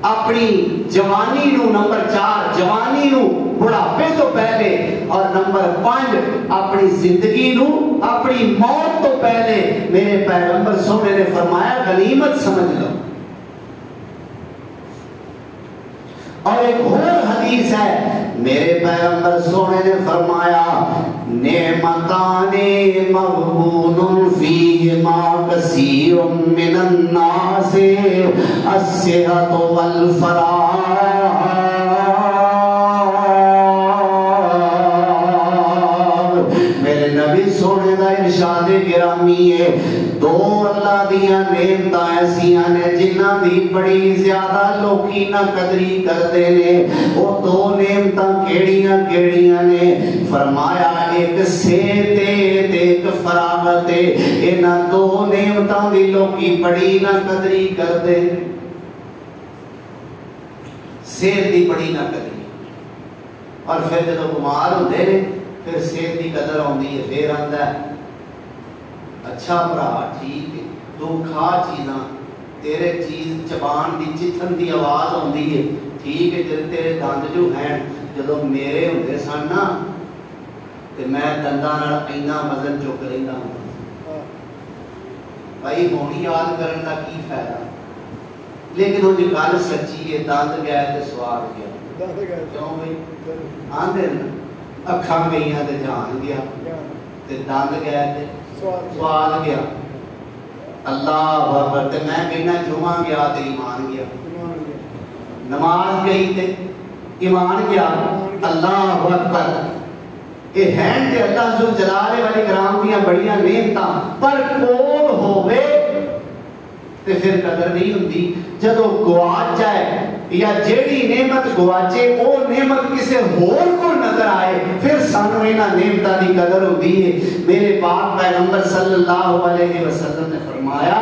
اپنی جوانی نو، نمبر 4 جوانی نو بڑھاپے تو پہلے، اور نمبر 5 اپنی زندگی نو اپنی موت تو پہلے میرے پیغمبر سونے نے فرمایا غنیمت سمجھ لو۔ اور ایک اور حدیث ہے میرے پیغمبر سونے نے فرمایا نعمتان مغبون فیہما کثیر من الناس الصحت والفراغ۔ میرے نبی سونے دا ارشاد گرامی ہے 2 اللہ دیاں نعمتاں ایسیاں نے جنہ دی بڑی زیادہ لوکی نہ قدری کردے نے۔ وہ 2 نعمتاں کیڑیاں نے؟ فرمایا ایک صحت تے ایک فراغت۔ انہاں 2 نعمتاں دی لوکی بڑی نہ قدری کردے، صحت دی بڑی نہ قدری، اور پھر جدوں بیمار ہوندے نے پھر صحت دی قدر آندی ہے، پھر آندا ہے اچھا بھرا ٹھیک ہے تو کھا چیزاں، تیرے چیز زبان دی چتھن دی آواز آندی ہے، ٹھیک ہے تیرے دند جو ہیں جدوں میرے ہوندے سن نا تے میں دنداں نال اینا وزن چک لیندا ہوں، بھائی ہونی یاد کرن دا کی فائدہ؟ لیکن وہ گل سچی ہے، دند گیا تے سواد گیا، کیوں بھائی آندے نا اکھاں گئیاں تے جان گیا تے دند گیا تے سواد گیا۔ اللہ اکبر، تے میں کہنا جمعہ گیا تے ایمان گیا، نماز گئی تے ایمان گیا۔ اللہ اکبر، یہ ہیں تے اللہ ذو جلالہ والی کرام دیاں بڑیاں نعمتاں، پر کول ہوے تے پھر قدر نہیں ہوندی۔ جدو گواچ جائے یا جیڑی نعمت گواچے او نعمت کسے ہور کو نظر آئے، پھر سانو انہاں نعمتاں دی قدر ہوندی ہے۔ میرے پاک پیغمبر صلی اللہ علیہ وسلم نے فرمایا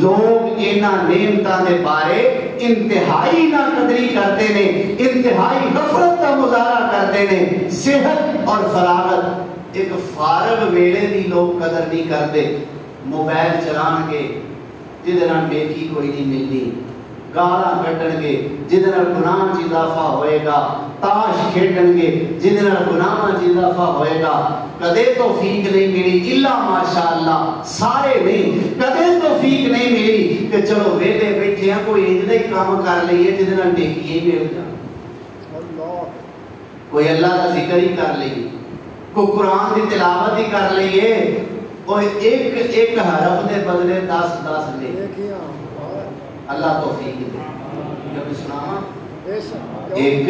لوگ انہاں نعمتاں دے بارے انتہائی نا قدری کرتے نے، انتہائی غفلت کا مظاہرہ کرتے نے۔ صحت اور فراغت، ایک فارغ ویلے دی لوگ قدر نہیں کرتے، موبائل چلان گے جہدے نال نیکی کوئی نہیں ملنی، گالاں کڈن گے جہدے نال گناہ وچ اضافہ ہوئے گا، تاش کھیڈن گے جہدے نال گناہ وچ اضافہ ہوئے گا۔ کدے توفیق نہیں ملی الا ماشاءاللہ، سارے نہیں، کدے توفیق نہیں ملی کہ چلو ویلے بیٹھے ہیں کوئی انج دا ہی کام کر لئیے جہدے نال نیکی ہی مل جائے، کوئی اللہ کا ذکر ہی کر لئیے، کوئی قرآن کی تلاوت ہی کر لئیے، کوئی ایک حرف دے بدلے 10 لے، اللہ توفیق دے۔ جب سناما ایک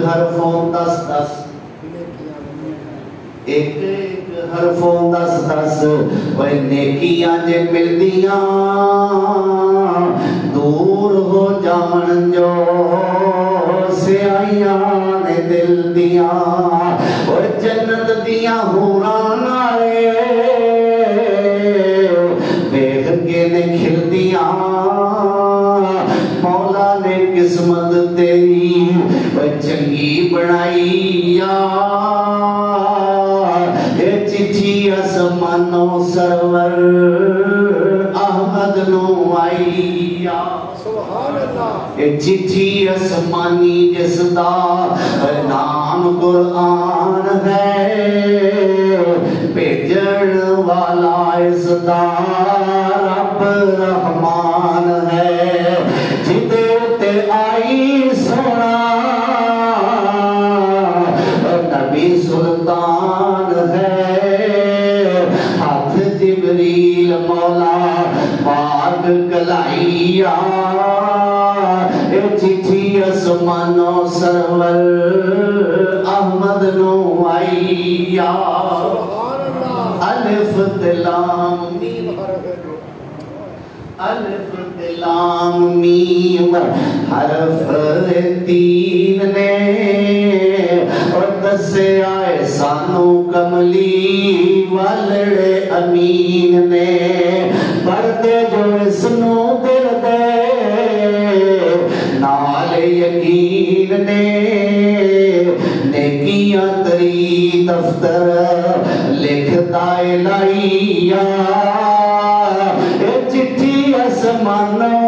حرفوں 10 ایک حرفوں 10 وہ نیکیاں جے ملدیاں دور ہو جامن جو سیائیاں نے دل دیاں، اور جنت دیاں حوران آئے دیکھ کے نے کھل دیاں، مولا نے قسمت تیری چنگی بنائی یا چٹھی آسمانوں سرور احمد نو آئی یا سبحان اللہ، چٹھی آسمانی جس دا نام قرآن ہے، بھیجن والا اس دا رب رحمان ہے، جدے تے آئی سونا نبی سلطان ہے، ہاتھ جبریل مولا پاک کلائیا، چٹھی آسمانوں سرور احمد نو آئیا، الف لام میم، الف لام میم حرف 3 نے، اور دسے آئے سانو کملی والڑے امین نے، پڑھتے جو اس نو دل دے نال یقین نے، نیکیاں تری دفتر لکھتا الہیہ، چٹھی آسمانوں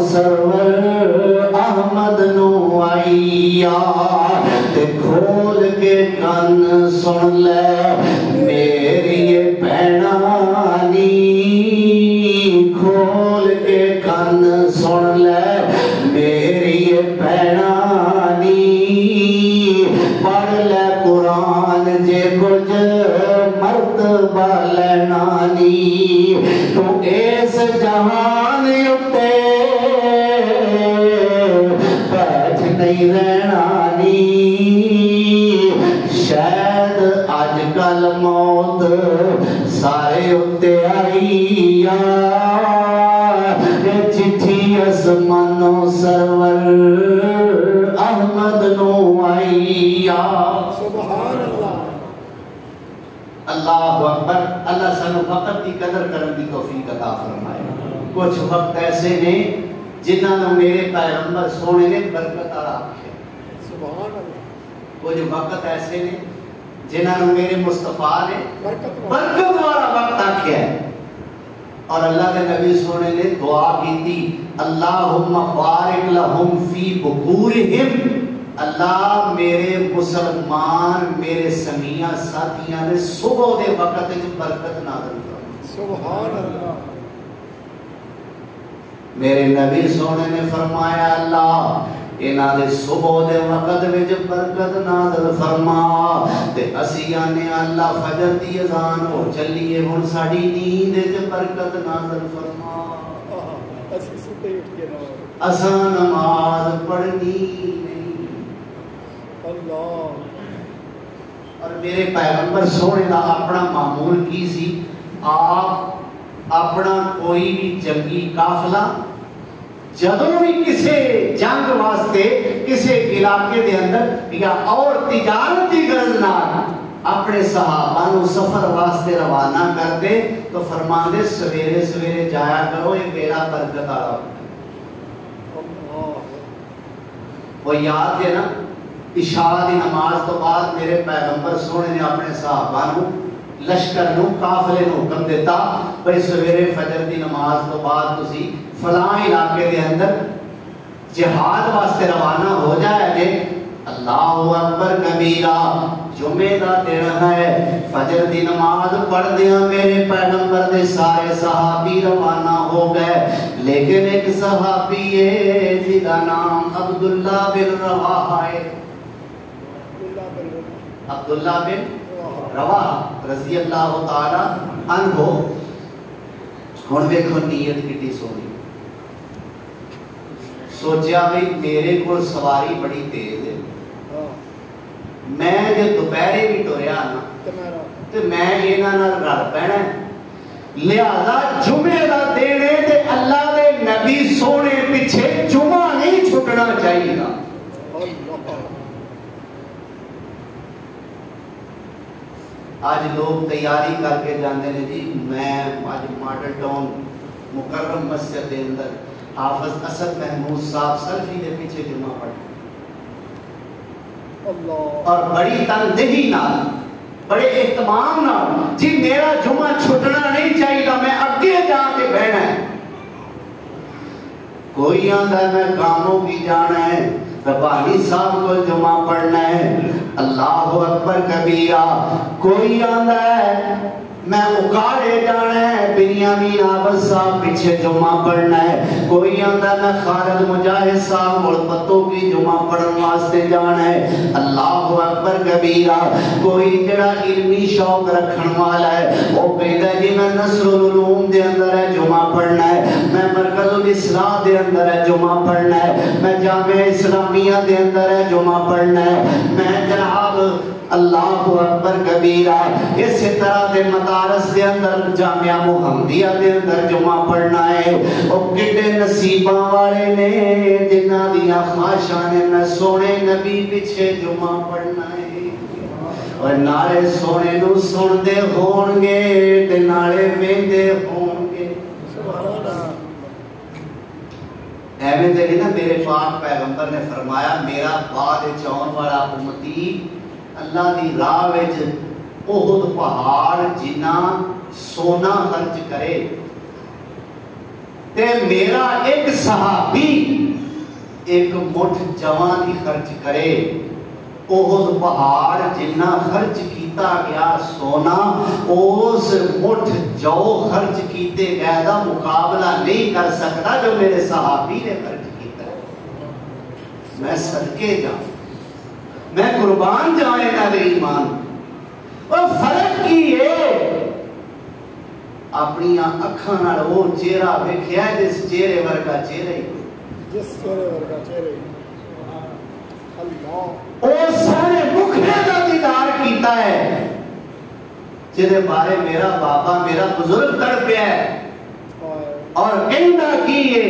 سرور احمد نو آئیا، تے کھول کے کن سن لے میری بہنانی، کھول کے کن سن لے میری بہنانی، پڑھ لے قرآن جے کچھ مرتبہ لینانی، تو اس جہان اتے بیٹھ نہیں رہنانی، شاید آج کل موت سارے اتے آئی، چٹھی آسمانوں سرور احمد نو آئی، سبحان اللہ۔ اللہ اکبر، اللہ سانو وقت کی قدر کرنے کی توفیق عطا فرمائے۔ کچھ وقت ایسے نے جنہاں نے میرے پیغمبر سونے نے برکت والا آکھیا، سبحان اللہ۔ کچھ وقت ایسے نے جنہاں نے میرے مصطفیٰ نے برکت والا وقت آکھیا ہے، اور اللہ کے نبی سونے نے دعا کی تھی اللہم بارک لہم فی بکورہم، اللہ میرے مسلمان میرے سمیہ ساتھیاں نے صبح دے وقت جو برکت نازل فرمائے، سبحان اللہ۔ میرے نبی سونے نے فرمایا اللہ انہاں دے صبح دے وقت وچ برکت نازل فرما تے اسی آنے اللہ فجر دی اذان ہو چلیے ہن ساڈی نیند وچ برکت نازل فرما اسی ستے اٹھ کے اساں نماز پڑھنی نہیں اللہ. اور میرے پیغمبر سونے دا اپنا معمول کی سی آپ اپنا کوئی بھی جنگی قافلہ جدوں بھی کسی جنگ واسطے کسی علاقے دے اندر یا اور تجارتی غرض نال اپنے صحابہ نو سفر واسطے روانہ کرتے تو فرماندے سویرے سویرے جایا کرو یہ بیڑا برکت والا. وہ یاد ہے نا عشاء دی نماز تو بعد میرے پیغمبر سونے نے اپنے صحابہ نو لشکر نو قافلے نو حکم دیتا بھئی سویرے فجر دی نماز تو بعد تسی فلاں علاقے دے اندر جہاد واسطے روانہ ہو جائے گے. اللہ اکبر کبیرہ جمعہ دا دن ہے فجر دی نماز پڑھ دیا میرے پیغمبر دے سارے صحابی روانہ ہو گئے لیکن ایک صحابی ہے جدا نام عبداللہ بن رواحہ ہے. عبداللہ بن رواحہ رضی اللہ تعالی عنہ. ہن دیکھو نیت کتنی سونی سوچیا بھئی میرے کو سواری بڑی تیز ہے میں جو دوپہرے بھی ٹریا نا تو میں انہاں نال رل پینا لہذا جمعے دا دن ہے تے اللہ دے نبی سونے پیچھے جمعہ نہیں چھٹنا چاہیے گا. آج لوگ تیاری کر کے جاندے نے جی میں آج ماڈل ٹاؤن مکرم مسجد دے اندر حافظ اسد محمود صاحب سلفی دے پیچھے جمعہ پڑھا اور بڑی تندہی نال بڑے اہتمام نال جی میرا جمعہ چھٹنا نہیں چاہیے گا میں اگے جا کے بہنا ہے. کوئی آندا ہے میں کاموں کی جانا ہے ربانی صاحب کو جمعہ پڑھنا ہے اللہ اکبر کبیرہ. کوئی آندا ہے میں اکاڑے جانا ہے بنیامین عابد صاحب پیچھے جمعہ پڑھنا ہے. کوئی آندا میں خالد مجاہد صاحب ملپتوں کی جمعہ پڑھن واسطے جانا ہے اللہ اکبر کبیرہ. کوئی جڑا علمی شوق رکھن والا ہے وہ کہتا ہے جی میں نصر العلوم دے اندر ہے جمعہ پڑھنا ہے میں مرکز الاصلاح دے اندر ہے جمعہ پڑھنا ہے میں جامعہ اسلامیہ دے اندر ہے جمعہ پڑھنا ہے میں جناب اللہ اکبر کبیرہ اسی طرح دے مدارس دے اندر جامعہ محمدیہ دے اندر جمعہ پڑھنا ہے. اور کتنے نصیباں والے نے جنہاں دیاں خواہشاں نے میں سونے نبی پیچھے جمعہ پڑھنا ہے اور نالے سونے نو سن دے ہون گے تے نالے ویندے ہون گے. ایویں تے نا میرے پاک پیغمبر نے فرمایا میرا بعد چون والا امتی اللہ دی راہ وچ احد پہاڑ جنا سونا خرچ کرے تے میرا ایک صحابی ایک مٹھ جواں دی خرچ کرے احد پہاڑ جنا خرچ کیتا گیا سونا اس مٹھ جو خرچ کیتے گئے دا مقابلہ نہیں کر سکتا جو میرے صحابی نے خرچ کیتا. میں صدقے جاؤں میں قربان جائے نہ دے ایمان. اور فرق کی ہے اپنی اکھاں نال وہ چہرہ ویکھیا جس چہرے ورگا چہرہ ہی جس چہرے ورگا چہرہ اللہ او سارے مکھڑے دا دیدار کیتا ہے جدے بارے میرا بابا میرا بزرگ تڑپیا ہے اور کہندا کی ہے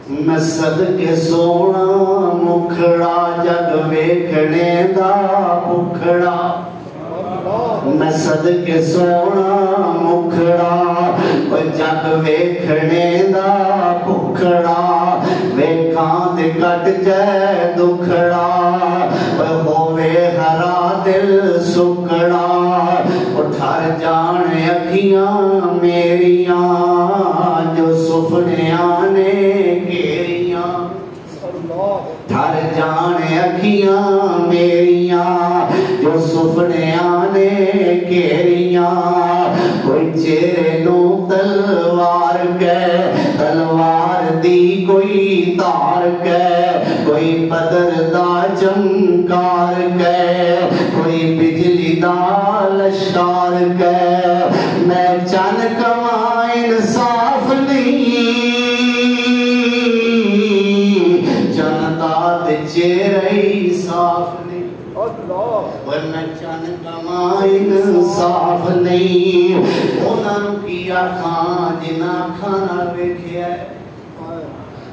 میں صدقے سونا مکھڑا جگ ویکھنے دا بکھڑا میں صدقے سونا مکھڑا جگ ویکھنے دا بکھڑا ویکھاں تے کٹ جائے دکھڑا ہووے ہرا دل سکڑا اٹھر جان اکھیاں میریاں جو سپنیاں نے گھیریاں ٹھر جان اکھیاں میریاں جو سپنیاں نے گھیریاں کوئی چہرے نو تلوار کے تلوار تلوار دی کوئی تار کے کوئی بدر دا چمکار کے کوئی بجلی دا لشکار کے میں چن کماں انصاف نہیں جنتا تے چہرے صاف نہیں ورنہ چن کماں انصاف نہیں انہوں کیا کھان جنا کھانا ویکھیا ہے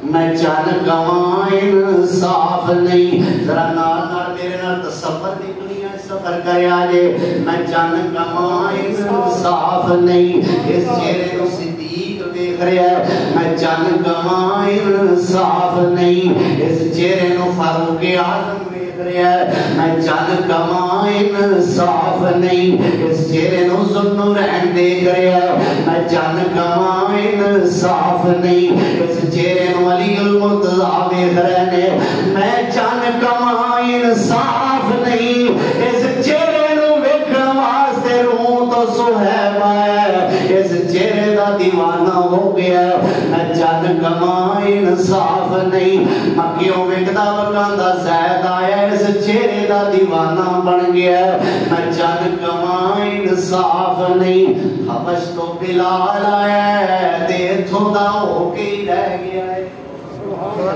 میں چن کماں انصاف نہیں ذرا نال میرے نال تصور دی دنیا سفر کریا جے میں چن کماں انصاف نہیں اس چہرے نو صدیق دیکھ رہا ہے میں چن کماں انصاف نہیں اس چہرے نو فاروق اعظم میں چن کماں انصاف نہیں اس چہرے نو ذوالنورین دیکھ رہا ہے میں چن کماں انصاف نہیں اس چہرے نو علی المرتضیٰ دیکھ رہے ہیں میں چن کماں انصاف نہیں اس چہرے نو ویکھن واسطے روح تو صہیب آیا اس چہرے دا دیوانہ ہو گیا میں چن کماں انصاف نہیں مکیوں وکدا وکاندا زید آیا اس چہرے دا دیوانہ بن گیا میں چن کماں انصاف نہیں حبش تو بلال آیا تے اتھوں دا ہو کے ہی رہ گیا ہے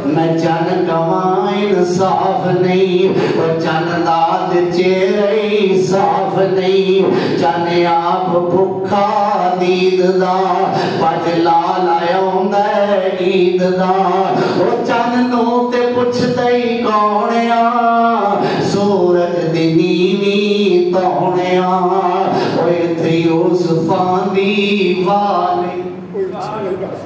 میں چن کماں انصاف نہیں اور چن داد چہرے صاف نہیں چن آپ بھکھا دید دا پج لال آیا ہوندا ہے عید دا او چن نو تے پوچھدا ہی کون آ سورج دی نیویں تونے آ او ایتھے یوسفاں دی والی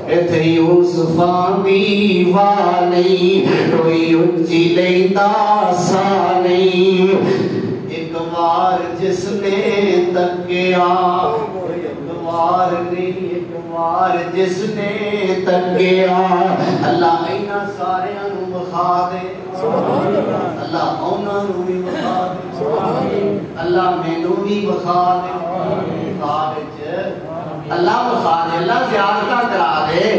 ایتھے یوسفاں دی والی کوئی اچھی لیندا سا نہیں ایک بار جس نے تکیا ایک بار نہیں ایک بار جس نے تکیا اللہ اینا سارے انو بخا دے اللہ اونا نو بھی بخا دے اللہ مینو بھی بخا دے اللہ بخا دے اللہ زیارتہ کرا دے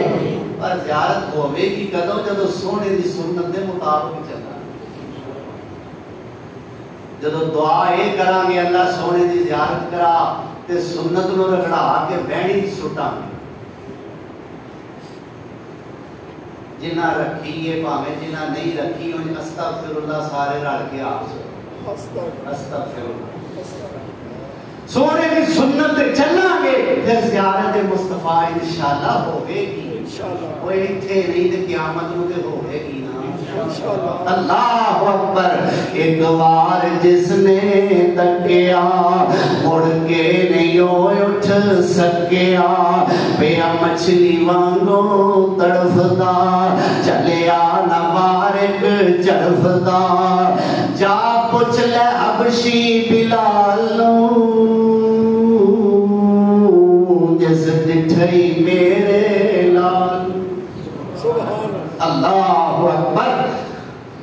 پر زیارت ہوئے کی کدو جدو سونے دی سنت دے مطابق چلنا جدو دعا اے کران گے اللہ سونے دی زیارت کرا تے سنت نو رکھڑا کے بینی دی سٹا جنہ رکھیے پاہمیں جنہ نہیں رکھی ان استغفر اللہ سارے رڑ کے آپ سے استغفر اللہ سونے کی سنت چلنا گے پھر زیارت مصطفیٰ انشاءاللہ ہوگے گی وہ اتھے نہیں دے قیامت مجھے ہوگے گی نا اللہ اکبر ایک بار جس نے تکیا مڑ کے نہیں اٹھ سکیا پیا مچھلی وانگو تڑفدا چلیا نوارک چڑفدا جا پوچھ لے حبشی بلالوں جس ڈٹھئی میرے لال اللہ اکبر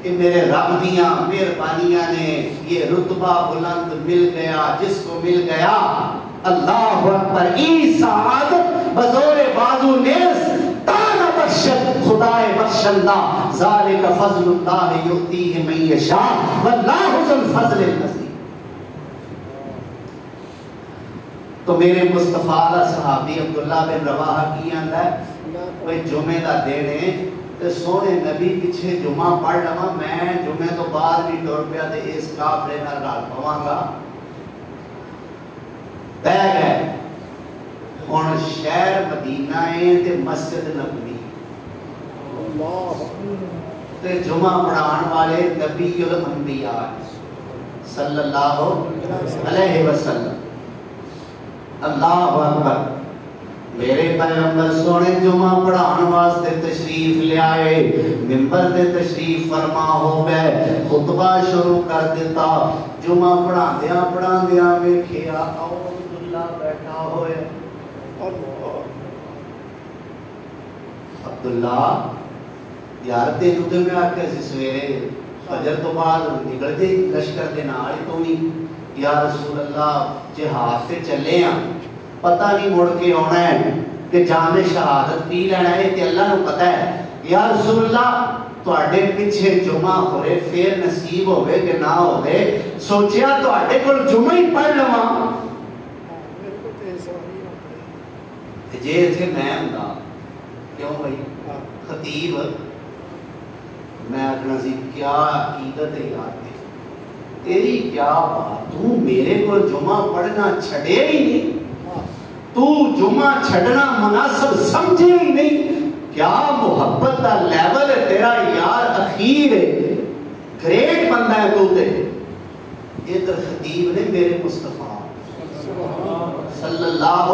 کہ میرے رب دیاں مہربانیاں نے یہ رتبہ بلند مل گیا جس کو مل گیا اللہ اکبر عیسیٰ بزور بازو نیس تانا بخشت خدای بخشندہ ذالک فضل اللہ یؤتیہ من یشاء واللہ ذو الفضل العظیم تو میرے مصطفیٰ صحابی عبداللہ بن رواحہ کی آندہ ہے وہ جمعہ دا دینے تے سونے نبی پیچھے جمعہ پڑھ لما میں جمعہ تو بعد بھی ٹور پیا تے اس کافرے نہ گال پواں گا بہ گئے ہن شہر مدینہ ہے تے مسجد نبوی تے جمعہ پڑھان والے نبی الانبیاء صلی اللہ علیہ وسلم اللہ اکبر میرے پیغمبر سونے جمعہ پڑھان واسطے تشریف لے آئے منبر تے تشریف فرما ہو گئے خطبہ شروع کر دیتا جمعہ پڑھا دیا ویکھیا عبداللہ بیٹھا ہوئے عبداللہ یار تینوں تے میں آکے سی سویرے فجر تو بعد نکل دے لشکر دے نال تو نہیں یا رسول اللہ جہاد سے چلے ہیں پتہ نہیں مڑ کے آنا ہے کہ جام شہادت پی لینا ہے کہ اللہ نو پتہ ہے یا رسول اللہ تواڈے پیچھے جمعہ ہو رہے پھر نصیب ہوئے کہ نہ ہوئے سوچیا تواڈے کول جمعہ ہی پڑھ لواں جے اتنے میں ہوں کیوں بھائی خطیب میں آخنا سی کیا عقیدت ہے یار تیری کیا بات تو میرے کو جمعہ پڑھنا چھڑے ہی نہیں تو جمعہ چھڑنا مناسب سمجھے ہی نہیں کیا محبت کا لیول ہے تیرا یار اخیر ہے گریٹ بندہ ہے تو تے ادھر خطیب نے میرے مصطفیٰ صلی اللہ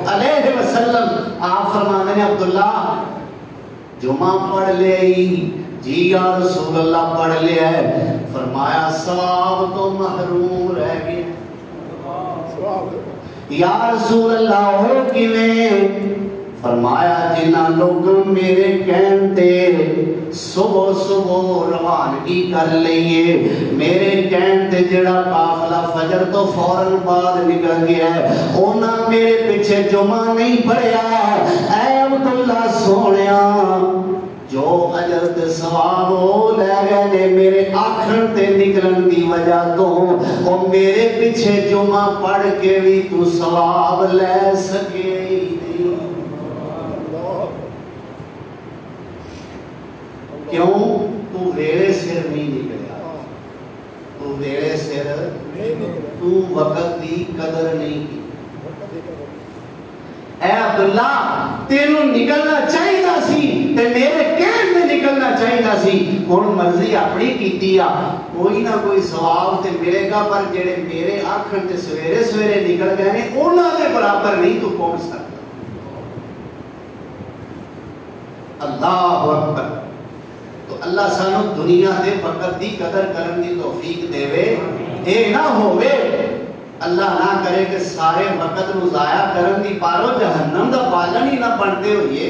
علیہ وسلم آپ فرمانے نے عبداللہ جمعہ پڑھ لے جی یا رسول اللہ پڑھ لے ہے فرمایا ثواب تو محروم رہ گئے یا رسول اللہ ہو کیویں فرمایا جنہ لوگ میرے کہنتے صبح صبح روانگی کر لئیے میرے کہنتے جڑا قافلہ فجر تو فوراً بعد نکل گیا ہے اونا میرے پیچھے جمعہ نہیں پڑیا اے عبداللہ سونیا جو اجر تے ثواب ہو لے گئے میرے آکھن تے نکلن دی وجہ تو او میرے پیچھے جمعہ پڑھ کے بھی تو ثواب لے سکے ہی نہیں کیوں تو ویڑے سر نہیں نکلیا تو ویڑے سر تو وقت دی قدر نہیں کی اے عبداللہ تینوں نکلنا چاہیے سی تے میرے کہن میں نکلنا چاہیے سی ہن مرضی اپنی کیتی آ کوئی نہ کوئی ثواب تے ملے گا پر جڑے میرے آکھن تے سویرے سویرے نکل گئے نے انہاں دے برابر نہیں تو پہنچ سکتا اللہ اکبر تو اللہ سانو دنیا دے وقت دی قدر کرن دی توفیق دے وے اے نہ ہوئے اللہ نہ کرے کہ سارے وقت نو ضائع کرن دی پارو جہنم دا بالن ہی نہ بنتے ہوئے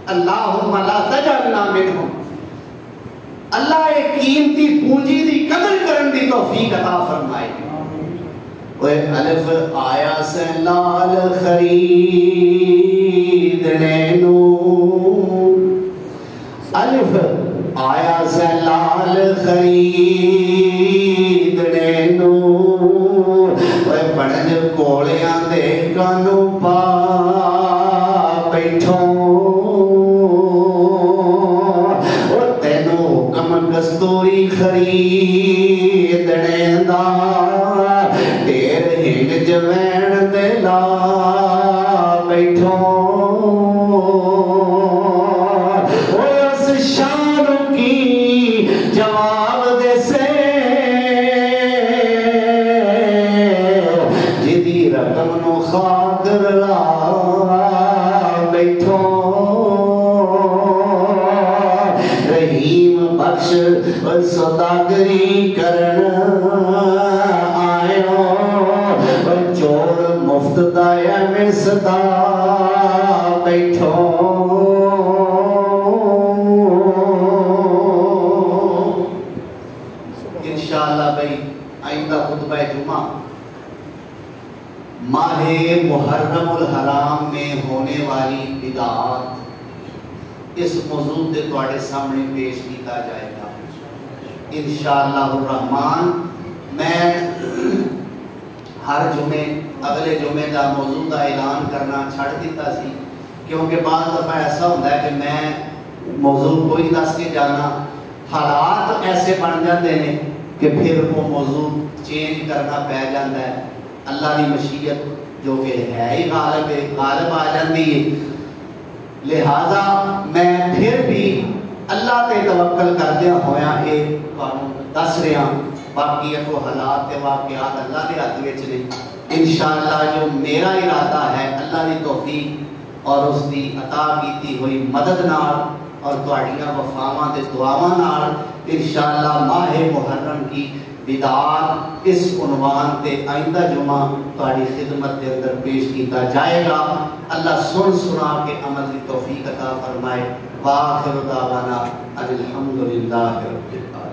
اللہم لا تجعلنا منہم اللہ ایک قیمتی پونجی دی قدر کرن دی توفیق عطا فرمائے اوے الف آیا سے لال خریدنے نو الف آیا سے لال خریدنے نو پڑھن کولیاں دے کانو پا بیٹھوں تینو حکم کستوری خریدنے دا دیر ہنگ جوین دے لا بیٹھوں اس شان کی جواب دے سے رقم نو خاطر لا بیٹھوں رحیم بخش صداگری کرن آئیو چور مفت دایا میں صدا بیٹھوں انشاءاللہ بھائی آئندہ خطبہ جمعہ ماہ محرم الحرام میں ہونے والی بدعات اس موضوع دے تواڈے سامنے پیش کیتا جائے گا انشاءاللہ الرحمن میں ہر جمعے اگلے جمعے دا موضوع دا اعلان کرنا چھڑ دیتا سی کیونکہ بعض دفعہ ایسا ہوتا ہے کہ میں موضوع کوئی دس کے جانا حالات ایسے بن جاتے ہیں کہ پھر وہ موضوع چینج کرنا پہ جاتا ہے اللہ کی مشیت جو کہ ہے ہی غالب آ جاتی ہے لہذا میں پھر بھی اللہ تے توکل کردیا ہویا یہ دس رہا باقی کو حالات تے واقعات اللہ کے ہاتھ وچ نہیں انشاءاللہ جو میرا ارادہ ہے اللہ کی توفیق اور اس کی عطا کیتی ہوئی مدد نال اور تواڈیاں وفاواں تے دعاواں نال انشاءاللہ ماہ محرم کی بدعات اس عنوان تے آئندہ جمعہ تاری خدمت کے اندر پیش کیتا جائے گا اللہ سن سنا کے عمل کی توفیق عطا فرمائے وآخر دعوانا الحمدللہ رب العالمین